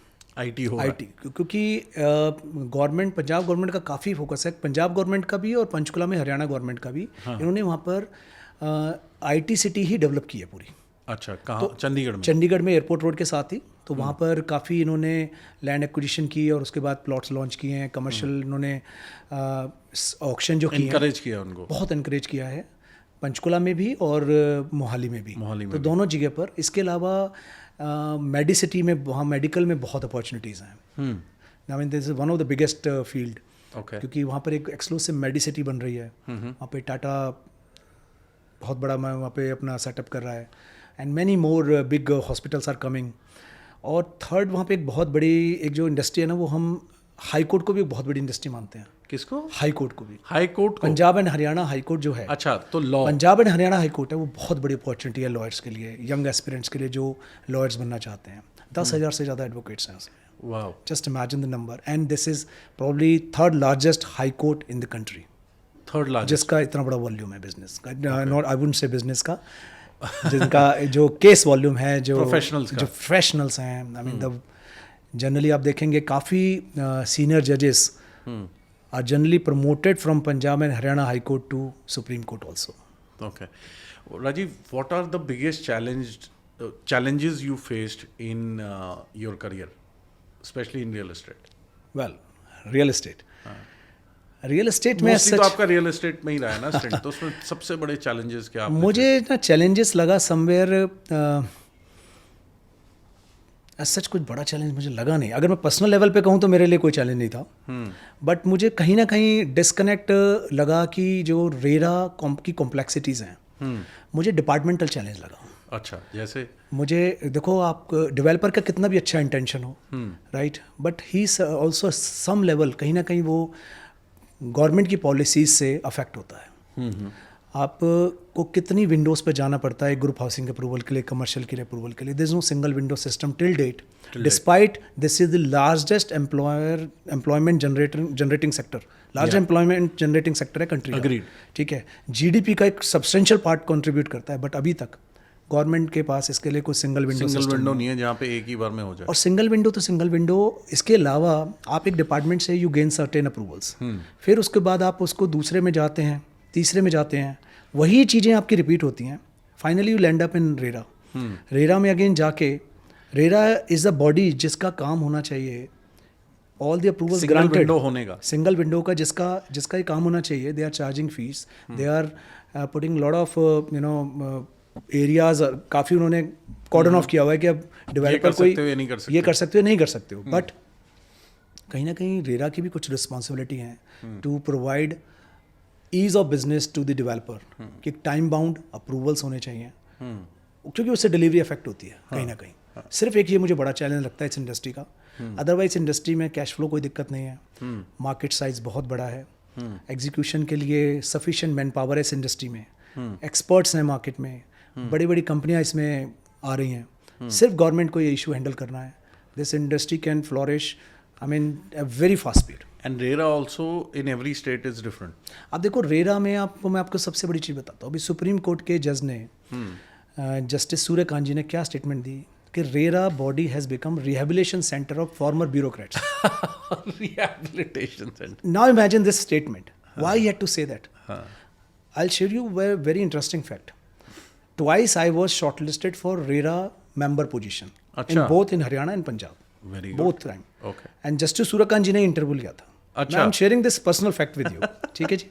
IT क्योंकि गवर्नमेंट, पंजाब गवर्नमेंट का काफ़ी फोकस है, पंजाब गवर्नमेंट का भी और पंचकुला में हरियाणा गवर्नमेंट का भी। इन्होंने वहाँ पर IT सिटी ही डेवलप की है पूरी। अच्छा, कहाँ? तो चंडीगढ़ में? चंडीगढ़ में एयरपोर्ट रोड के साथ ही। तो वहाँ पर काफ़ी इन्होंने लैंड एक्विजिशन की और उसके बाद प्लॉट्स लॉन्च किए हैं। कमर्शियल इन्होंने ऑक्शन जो किए, इनकरेज किया उनको, बहुत इनकरेज किया है, पंचकुला में भी और मोहाली में भी। तो दोनों जगह पर। इसके अलावा मेडिसिटी में, वहाँ मेडिकल में बहुत अपॉर्चुनिटीज़ हैं। I mean this is one of the biggest field, क्योंकि वहाँ पर एक एक्सक्लूसिव मेडिसिटी बन रही है। वहाँ पे टाटा बहुत बड़ा वहाँ पे अपना सेटअप कर रहा है, and many more big hospitals are coming. और थर्ड, वहाँ पे एक बहुत बड़ी एक जो इंडस्ट्री है ना, वो हम हाई कोर्ट को भी एक बहुत बड़ी इंडस्ट्री मानते हैं। किसको? हाई कोर्ट को भी। High court, Punjab and Haryana high court जो है। अच्छा, तो law, Punjab and Haryana high court है, वो बहुत बड़ी अपॉर्चुनिटी है लॉयर्स के लिए, यंग एस्पिरेंट्स के लिए जो लॉयर्स बनना चाहते हैं। 10,000 से ज़्यादा एडवोकेट्स हैं उसमें। Wow, just imagine the number. And this is probably third largest high court in the country, third largest, जिसका इतना बड़ा वॉल्यूम है बिजनेस का, not I wouldn't say business का, जिनका जो केस वॉल्यूम है, जो प्रोफेशनल्स हैं। आई मीन द जनरली आप देखेंगे काफ़ी सीनियर जजेस are generally promoted from Punjab and Haryana high court to supreme court also. Okay Rajiv, what are the biggest challenges you faced in your career, especially in real estate? Well, real estate में तो आपका real estate में ही रहा है ना state, तो उसमें सबसे बड़े चैलेंजेस क्या? मुझे ना चैलेंजेस लगा समवेयर, सच कुछ बड़ा चैलेंज मुझे लगा नहीं। अगर मैं पर्सनल लेवल पे कहूँ तो मेरे लिए कोई चैलेंज नहीं था, बट मुझे कहीं ना कहीं डिस्कनेक्ट लगा कि जो रेरा की कॉम्प्लेक्सिटीज़ हैं, मुझे डिपार्टमेंटल चैलेंज लगा। अच्छा, जैसे मुझे देखो, आप डेवलपर का कितना भी अच्छा इंटेंशन हो, right, but he also some level कहीं ना कहीं वो गवर्नमेंट की पॉलिसीज से अफेक्ट होता है। आपको कितनी विंडोज़ पे जाना पड़ता है ग्रुप हाउसिंग अप्रूवल के लिए, कमर्शियल के लिए अप्रूवल के लिए। There is no single window system till date, despite this is the largest employment generating sector, large employment generating sector है कंट्री का, ठीक है। GDP का एक सब्सटेंशियल पार्ट कंट्रीब्यूट करता है, बट अभी तक गवर्नमेंट के पास इसके लिए कोई सिंगल विंडो नहीं है जहाँ पे एक ही बार में हो जाए। और सिंगल विंडो तो सिंगल विंडो, इसके अलावा आप एक डिपार्टमेंट से यू गेन सर्टेन अप्रूवल्स, फिर उसके बाद आप उसको दूसरे में जाते हैं, तीसरे में जाते हैं, वही चीज़ें आपकी रिपीट होती हैं। Finally you land up in RERA. RERA में अगेन जाके, रेरा इज़ अ बॉडी जिसका काम होना चाहिए ऑल द अप्रूवल्स ग्रांटेड होने का, सिंगल विंडो का जिसका ये काम होना चाहिए। They are charging fees, they are putting lot of areas, काफ़ी उन्होंने कॉर्डन ऑफ किया हुआ है कि अब डेवलपर कोई ये कर सकते हो नहीं कर सकते हो। बट कहीं ना कहीं रेरा की भी कुछ रिस्पॉन्सिबिलिटी है to provide ease of business to the developer, कि टाइम बाउंड अप्रूवल्स होने चाहिए, क्योंकि उससे डिलीवरी इफेक्ट होती है कहीं ना कहीं। सिर्फ एक ये मुझे बड़ा चैलेंज लगता है इस इंडस्ट्री का। अदरवाइज इंडस्ट्री में कैश फ्लो कोई दिक्कत नहीं है, मार्केट साइज बहुत बड़ा है, एग्जीक्यूशन के लिए सफिशिएंट मैन पावर है इस इंडस्ट्री में, एक्सपर्ट्स हैं मार्केट में, बड़ी बड़ी कंपनियां इसमें आ रही हैं। सिर्फ गवर्नमेंट को ये इशू हैंडल करना है, this industry can flourish, I mean a very fast speed. And RERA also in every state is different. आप देखो, रेरा में मैं आपको सबसे बड़ी चीज़ बताता हूँ। अभी सुप्रीम कोर्ट के जज ने, जस्टिस सूर्यकांत जी ने क्या स्टेटमेंट दी कि RERA body has become rehabilitation centre of former bureaucrats. Rehabilitation center. Now imagine this statement. Why he had to say that? I'll share you a very interesting fact. Twice I was shortlisted for RERA member position. In अच्छा. both in Haryana and Punjab. Very good. Both time. Okay. And Justice Surakant जी ने interview लिया था. अच्छा. मैं sharing this personal fact with you. ठीक है जी.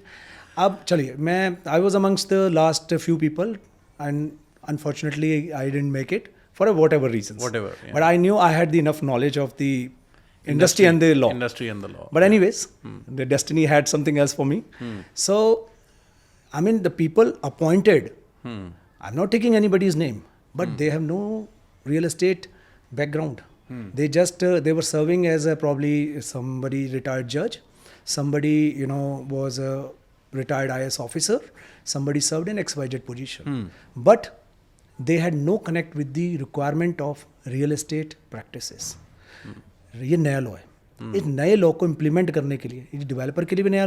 अब चलिए I was amongst the last few people and unfortunately I didn't make it for whatever reasons. Whatever, yeah. But I knew I had the enough knowledge of the industry and the law. Industry and the law. But anyways, the destiny had something else for me. So, I mean, the people appointed, I'm not taking anybody's name, but they have no real estate background. They just, they were serving as a probably somebody retired judge, somebody, you know, was a retired IS officer, somebody served in XYZ position. But they had no connect with the requirement of real estate practices. ये नया law है. इस नए law को implement करने के लिए, ये डेवलपर के लिए भी नया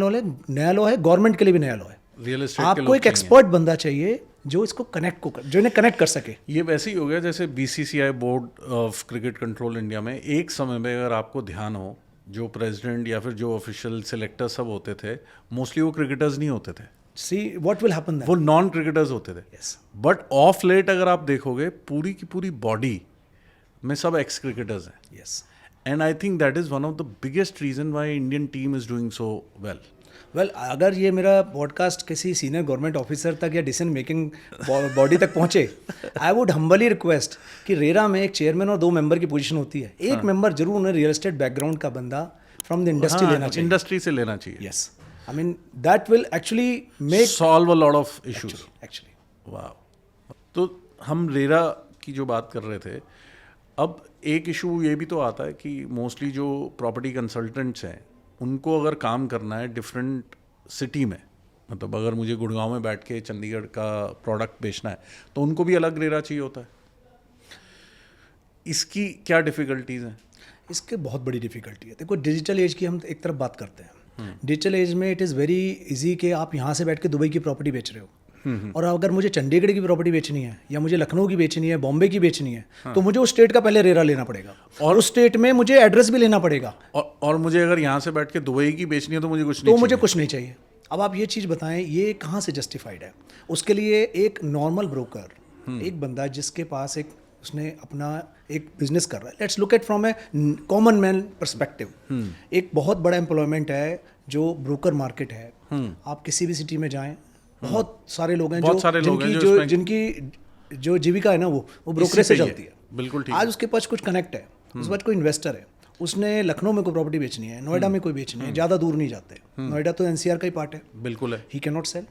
लॉ है, गवर्नमेंट के लिए भी नया लॉ है. रियल एस्टेट के आपको लोग एक एक्सपर्ट बंदा चाहिए जो इसको जो इन्हें कनेक्ट कर सके. ये वैसे ही हो गया जैसे BCCI board of cricket control India में एक समय में अगर आपको ध्यान हो, जो प्रेसिडेंट या फिर जो ऑफिशियल सिलेक्टर सब होते थे, मोस्टली वो क्रिकेटर्स नहीं होते थे. See what will happen then? वो नॉन क्रिकेटर्स होते थे. Yes. बट ऑफ लेट अगर आप देखोगे पूरी की पूरी बॉडी में सब एक्स क्रिकेटर्स हैं. Yes. And I think that is one of the biggest reason why Indian team is doing so well. Well, अगर ये मेरा पॉडकास्ट किसी सीनियर गवर्नमेंट ऑफिसर तक या डिसीजन मेकिंग बॉडी तक पहुंचे, आई वुड हम्बली रिक्वेस्ट कि रेरा में एक चेयरमैन और 2 मेंबर की पोजीशन होती है. एक मेंबर जरूर उन्हें रियल एस्टेट बैकग्राउंड का बंदा फ्रॉम द इंडस्ट्री लेना चाहिए. इंडस्ट्री से लेना चाहिए. Yes. I mean, that will actually make solve a lot of issues. Actually. Wow. तो हम रेरा की जो बात कर रहे थे, अब एक इशू ये भी तो आता है कि मोस्टली जो प्रॉपर्टी कंसल्टेंट्स हैं उनको अगर काम करना है डिफरेंट सिटी में, मतलब अगर मुझे गुड़गांव में बैठ के चंडीगढ़ का प्रोडक्ट बेचना है तो उनको भी अलग रेरा चाहिए होता है. इसकी क्या डिफ़िकल्टीज़ हैं? इसके बहुत बड़ी डिफ़िकल्टी है. देखो, डिजिटल एज की हम एक तरफ बात करते हैं. डिजिटल एज में इट इज़ वेरी इजी कि आप यहाँ से बैठ के दुबई की प्रॉपर्टी बेच रहे हो, और अगर मुझे चंडीगढ़ की प्रॉपर्टी बेचनी है या मुझे लखनऊ की बेचनी है, बॉम्बे की बेचनी है, तो मुझे उस स्टेट का पहले रेरा लेना पड़ेगा और उस स्टेट में मुझे एड्रेस भी लेना पड़ेगा. और मुझे अगर यहाँ से बैठ के दुबई की बेचनी है तो मुझे कुछ नहीं चाहिए. अब आप ये चीज़ बताएं, ये कहाँ से जस्टिफाइड है? उसके लिए एक नॉर्मल ब्रोकर, एक बंदा जिसके पास उसने अपना एक बिजनेस कर रहा है, let's look at from A common man perspective. एक बहुत बड़ा एम्प्लॉयमेंट है जो ब्रोकर मार्केट है. आप किसी भी सिटी में जाएं, बहुत सारे लोग हैं जिनकी जो जीविका है ना वो ब्रोकरेज से चलती है. बिल्कुल ठीक. आज उसके पास कुछ कनेक्ट है, उसके पास कोई इन्वेस्टर है, उसने लखनऊ में कोई प्रॉपर्टी बेचनी है, नोएडा में कोई बेचनी है, ज़्यादा दूर नहीं जाते. नोएडा तो NCR का ही पार्ट है. बिल्कुल है. He can not sell.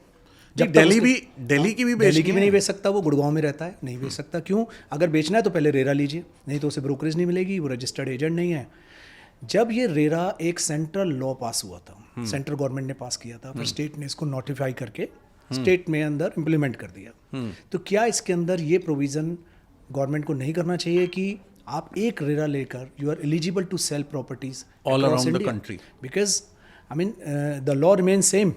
जब दिल्ली की भी नहीं बेच सकता, वो गुड़गांव में रहता है, नहीं बेच सकता. क्यों? अगर बेचना है तो पहले रेरा लीजिए, नहीं तो उसे ब्रोकरेज नहीं मिलेगी, वो रजिस्टर्ड एजेंट नहीं है. जब ये रेरा एक सेंट्रल लॉ पास हुआ था, सेंट्रल गवर्नमेंट ने पास किया था, फिर स्टेट ने इसको नोटिफाई करके स्टेट में अंदर इम्प्लीमेंट कर दिया. तो क्या इसके अंदर ये प्रोविज़न गवर्नमेंट को नहीं करना चाहिए कि आप एक रेरा लेकर you are eligible to sell properties all around the country? Because I mean the law remain same.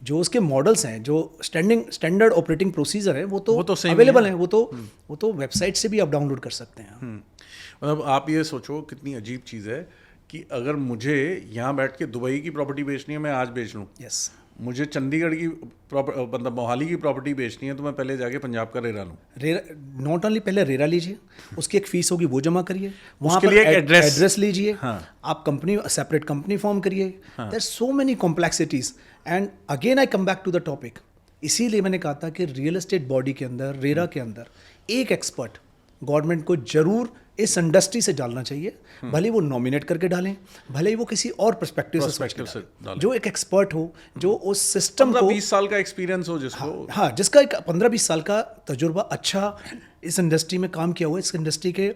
जो उसके मॉडल्स हैं, जो स्टैंडर्ड ऑपरेटिंग प्रोसीजर है, वो तो अवेलेबल है. वो तो वेबसाइट से भी आप डाउनलोड कर सकते हैं. मतलब आप ये सोचो कितनी अजीब चीज़ है कि अगर मुझे यहाँ बैठ के दुबई की प्रॉपर्टी बेचनी है, मैं आज बेच लूँ. यस. मुझे चंडीगढ़ की मतलब मोहाली की प्रॉपर्टी बेचनी है तो मैं पहले जाके पंजाब का रेरा लूँ. नॉट ओनली पहले रेरा लीजिए, उसकी एक फीस होगी, वो जमा करिए, वहाँ पर एड्रेस लीजिए. आप सेपरेट कंपनी फॉर्म करिए. There are so many complexities. And again I come back to the topic. इसीलिए मैंने कहा था कि रियल एस्टेट बॉडी के अंदर, रेरा के अंदर एक एक्सपर्ट गवर्नमेंट को जरूर इस इंडस्ट्री से डालना चाहिए. भले वो नॉमिनेट करके डालें, भले ही वो किसी और पर्सपेक्टिव से डालें, जो एक एक्सपर्ट हो, जो उस सिस्टम को 20 साल का एक्सपीरियंस हो, जिसको हाँ जिसका एक 15-20 साल का तजुर्बा, अच्छा इस इंडस्ट्री में काम किया हुआ, इस इंडस्ट्री के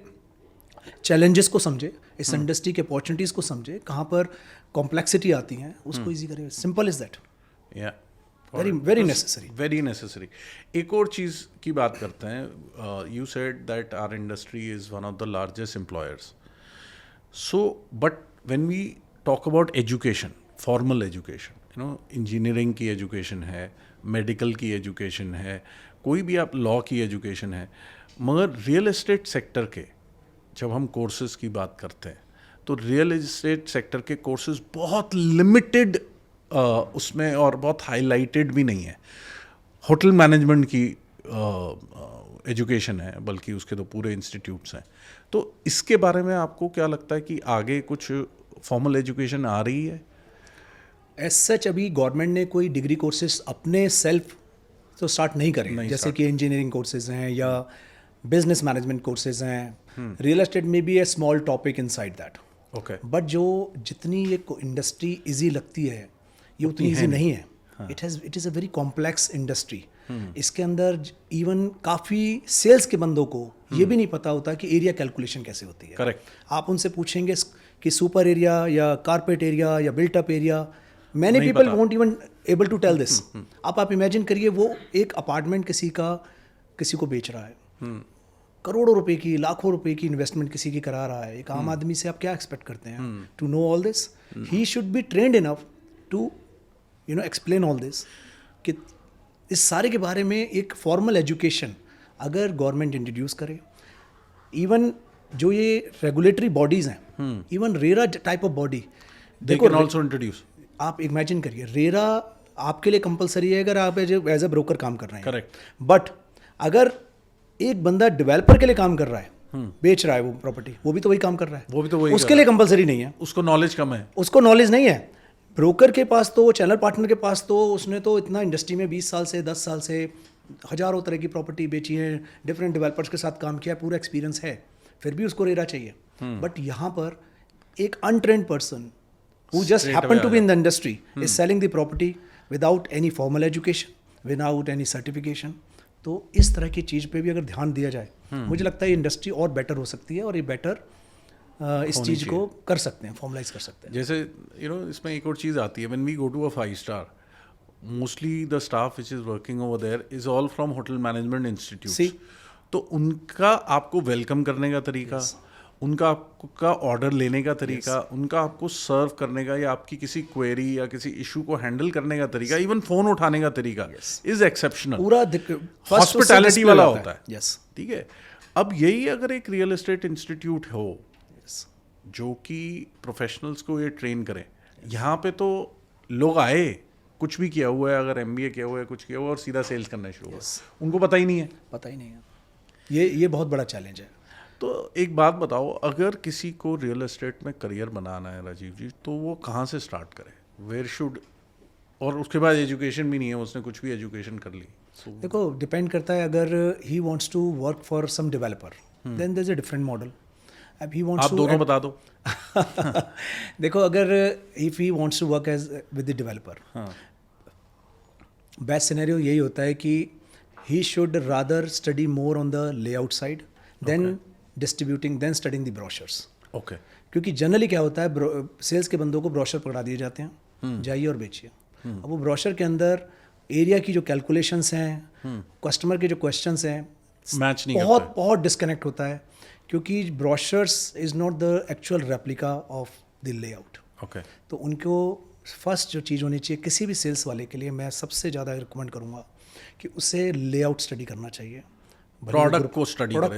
चैलेंजेस को समझे, इस इंडस्ट्री के अपॉर्चुनिटीज़ को समझे, कहाँ पर कॉम्प्लेक्सिटी आती हैं, उसको ईजी करे. Simple is that. Very necessary. एक और चीज़ की बात करते हैं. You said that our industry is one of the largest employers. So but when we talk about education, formal education, engineering की एजुकेशन है, मेडिकल की एजुकेशन है, कोई भी आप लॉ की एजुकेशन है, मगर रियल एस्टेट सेक्टर के जब हम कोर्सेज की बात करते हैं तो रियल एस्टेट सेक्टर के कोर्सेज बहुत लिमिटेड उसमें और बहुत हाईलाइटेड भी नहीं है। होटल मैनेजमेंट की एजुकेशन है, बल्कि उसके तो पूरे इंस्टीट्यूट्स हैं। तो इसके बारे में आपको क्या लगता है कि आगे कुछ फॉर्मल एजुकेशन आ रही है? एज सच अभी गवर्नमेंट ने कोई डिग्री कोर्सेज अपने सेल्फ तो स्टार्ट नहीं करे, जैसे कि इंजीनियरिंग कोर्सेज हैं या बिजनेस मैनेजमेंट कोर्सेज हैं। रियल एस्टेट में भी a small topic inside that. Okay, but जो जितनी ये इंडस्ट्री इजी लगती है ये उतनी इजी नहीं है। It is a very complex industry. इसके अंदर इवन काफ़ी सेल्स के बंदों को ये भी नहीं पता होता कि एरिया कैलकुलेशन कैसे होती है। करेक्ट। आप उनसे पूछेंगे कि सुपर एरिया या कारपेट एरिया या built up area, many people won't even able to tell this. आप इमेजिन करिए वो एक अपार्टमेंट किसी को बेच रहा है, करोड़ों रुपए की, लाखों रुपए की इन्वेस्टमेंट किसी की करा रहा है। एक आम आदमी से आप क्या एक्सपेक्ट करते हैं to know all this? He should be trained enough to explain all this, कि इस सारे के बारे में एक फॉर्मल एजुकेशन अगर गवर्नमेंट इंट्रोड्यूस करे। इवन जो ये रेगुलेटरी बॉडीज हैं, even RERA type of body, देखो ऑल्सो इंट्रोड्यूस। आप इमेजिन करिए, रेरा आपके लिए कंपलसरी है अगर आप एज ए ब्रोकर काम कर रहे हैं। करेक्ट। बट अगर एक बंदा डेवलपर के लिए काम कर रहा है, बेच रहा है वो प्रॉपर्टी, वो भी तो वही काम कर रहा है, वो भी तो वही उसके लिए कंपलसरी नहीं है। उसको नॉलेज कम है, उसको नॉलेज नहीं है। ब्रोकर के पास तो, चैनल पार्टनर के पास तो, उसने तो इतना इंडस्ट्री में 20 साल से 10 साल से हजारों तरह की प्रॉपर्टी बेची है, डिफरेंट डेवलपर्स के साथ काम किया, पूरा एक्सपीरियंस है, फिर भी उसको रेरा चाहिए। बट यहाँ पर एक untrained person who just happen to be in the industry is selling the property without any formal education, without any certification. तो इस तरह की चीज़ पे भी अगर ध्यान दिया जाए, मुझे लगता है ये इंडस्ट्री और बेटर हो सकती है और ये बेटर इस चीज़ को कर सकते हैं, फॉर्मलाइज कर सकते हैं। जैसे इसमें एक और चीज़ आती है, when we go to a 5 star, mostly the staff which is working over there is all from hotel management institute. तो उनका आपको वेलकम करने का तरीका, उनका आपका ऑर्डर लेने का तरीका, उनका आपको सर्व करने का या आपकी किसी क्वेरी या किसी इशू को हैंडल करने का तरीका, इवन फोन उठाने का तरीका इज एक्सेप्शनल, पूरा हॉस्पिटैलिटी वाला होता है। यस, ठीक है। अब यही अगर एक रियल एस्टेट इंस्टीट्यूट हो जो कि प्रोफेशनल्स को ये ट्रेन करे, यहाँ पे तो लोग आए, कुछ भी किया हुआ है, अगर MBA किया हुआ है, कुछ किया हुआ है, और सीधा सेल्स करना शुरू हुआ, उनको पता ही नहीं है। ये बहुत बड़ा चैलेंज है। तो एक बात बताओ, अगर किसी को रियल एस्टेट में करियर बनाना है राजीव जी, तो वो कहाँ से स्टार्ट करे? वेयर शुड, और उसके बाद एजुकेशन भी नहीं है, उसने कुछ भी एजुकेशन कर ली। देखो, डिपेंड करता है। अगर he wants to work for some developer, then there is a different model. अब ही वांट्स आप दोनों बता दो। देखो, अगर if he wants to work as with the developer, best scenario यही होता है कि he should rather study more on the layout side than distributing, than studying the brochures. Okay. क्योंकि जनरली क्या होता है, सेल्स के बंदों को ब्रोशर पकड़ा दिए जाते हैं, जाइए और बेचिए। अब वो ब्रोशर के अंदर एरिया की जो कैलकुलेशंस हैं, कस्टमर के जो क्वेश्चंस हैं, मैच नहीं बहुत डिस्कनेक्ट होता है, क्योंकि brochures is not the actual replica of the layout. Okay. तो उनको फर्स्ट जो चीज़ होनी चाहिए किसी भी सेल्स वाले के लिए, मैं सबसे ज़्यादा रिकमेंड करूँगा कि उसे लेआउट स्टडी करना चाहिए। प्रोडक्ट को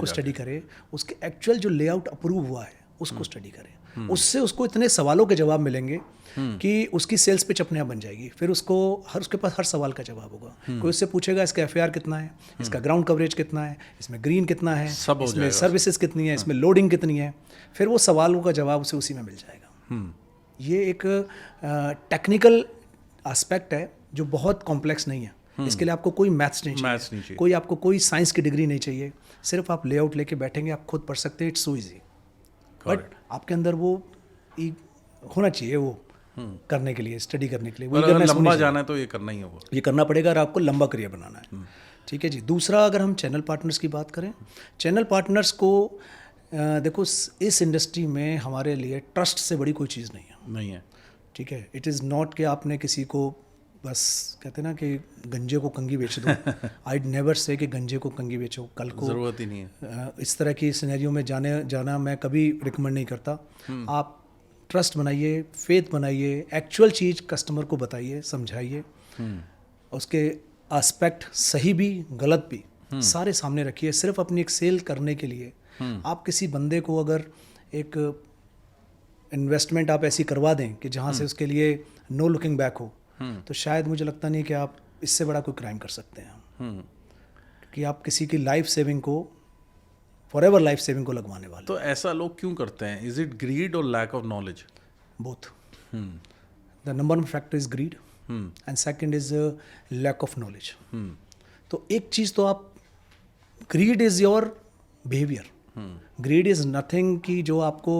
स्टडी करे, उसके एक्चुअल जो लेआउट अप्रूव हुआ है उसको स्टडी करे। उससे उसको इतने सवालों के जवाब मिलेंगे कि उसकी सेल्स पिच अपने आप बन जाएगी। फिर उसके पास हर सवाल का जवाब होगा। कोई उससे पूछेगा इसका FAR कितना है, इसका ग्राउंड कवरेज कितना है, इसमें ग्रीन कितना है, इसमें सर्विसेज कितनी है, इसमें लोडिंग कितनी है, फिर वो सवालों का जवाब उसे उसी में मिल जाएगा। ये एक टेक्निकल एस्पेक्ट है जो बहुत कॉम्प्लेक्स नहीं है। इसके लिए आपको कोई मैथ्स नहीं चाहिए, कोई आपको कोई साइंस की डिग्री नहीं चाहिए। सिर्फ आप लेआउट लेके बैठेंगे, आप खुद पढ़ सकते हैं, इट्स सो इजी। बट आपके अंदर वो होना चाहिए, वो करने के लिए, स्टडी करने के लिए। अगर लंबा जाना है तो ये करना ही होगा, ये करना पड़ेगा अगर आपको लंबा करियर बनाना है। ठीक है जी। दूसरा, अगर हम चैनल पार्टनर्स की बात करें, चैनल पार्टनर्स को देखो, इस इंडस्ट्री में हमारे लिए ट्रस्ट से बड़ी कोई चीज़ नहीं है। ठीक है। इट इज़ नॉट कि आपने किसी को बस कहते हैं ना कि गंजे को कंगी बेच दो। आई नेवर से कि गंजे को कंगी बेचो, कल को ज़रूरत ही नहीं है। इस तरह की सिनेरियो में जाना मैं कभी रिकमेंड नहीं करता। आप ट्रस्ट बनाइए, फेथ बनाइए, एक्चुअल चीज़ कस्टमर को बताइए, समझाइए, उसके एस्पेक्ट सही भी गलत भी सारे सामने रखिए। सिर्फ अपनी एक सेल करने के लिए आप किसी बंदे को अगर एक इन्वेस्टमेंट आप ऐसी करवा दें कि जहाँ से उसके लिए नो लुकिंग बैक हो, तो शायद मुझे लगता नहीं कि आप इससे बड़ा कोई क्राइम कर सकते हैं, कि आप किसी की लाइफ सेविंग को, फॉरएवर लाइफ सेविंग को लगवाने वाले। तो ऐसा लोग क्यों करते हैं? इज इट ग्रीड और lack of knowledge? Both. The number one factor is greed and second is lack of knowledge. तो एक चीज़ तो आप, greed is your behaviour, greed is nothing कि जो आपको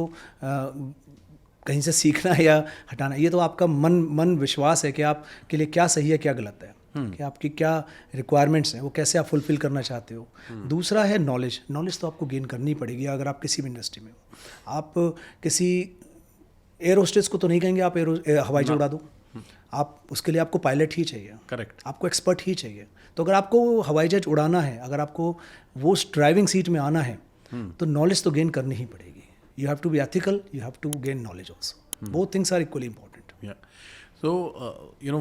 कहीं से सीखना है या हटाना, ये तो आपका मन विश्वास है कि आपके लिए क्या सही है क्या गलत है, कि आपकी क्या रिक्वायरमेंट्स हैं, वो कैसे आप फुलफिल करना चाहते हो। दूसरा है नॉलेज। नॉलेज तो आपको गेन करनी पड़ेगी अगर आप किसी भी इंडस्ट्री में हो। आप किसी एयर होस्टेस को तो नहीं कहेंगे आप हवाई जहाज उड़ा दो, आप उसके लिए आपको पायलट ही चाहिए, करेक्ट, आपको एक्सपर्ट ही चाहिए। तो अगर आपको हवाई जहाज उड़ाना है, अगर आपको वो ड्राइविंग सीट में आना है, तो नॉलेज तो गेन करनी ही पड़ेगी। You have to be ethical, you have to gain knowledge also. Both things are equally important. Yeah. So,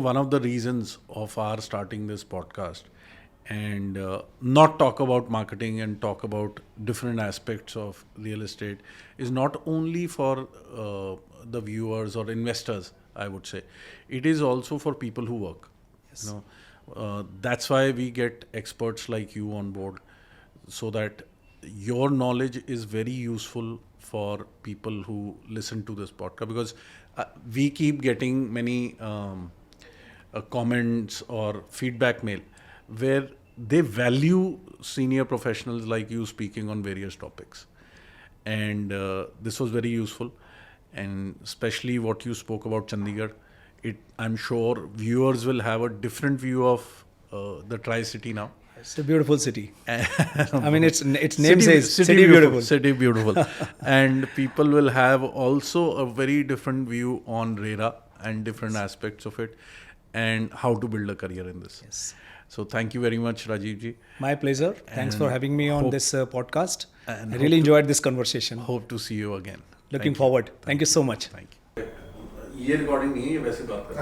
one of the reasons of our starting this podcast and not talk about marketing and talk about different aspects of real estate is not only for the viewers or investors, I would say. It is also for people who work. Yes. That's why we get experts like you on board, so that your knowledge is very useful for people who listen to this podcast, because we keep getting many comments or feedback mail where they value senior professionals like you speaking on various topics, and this was very useful, and especially what you spoke about Chandigarh. I'm sure viewers will have a different view of the Tri-City now. It's a beautiful city. I mean, its name says city beautiful. City beautiful. And people will have also a very different view on RERA and different aspects of it, and how to build a career in this. Yes. So thank you very much, Rajiv ji. My pleasure. Thanks for having me on this podcast. I really enjoyed this conversation. Hope to see you again. Looking forward. Thank you so much. Thank you. ये recording नहीं है, ये वैसे बात कर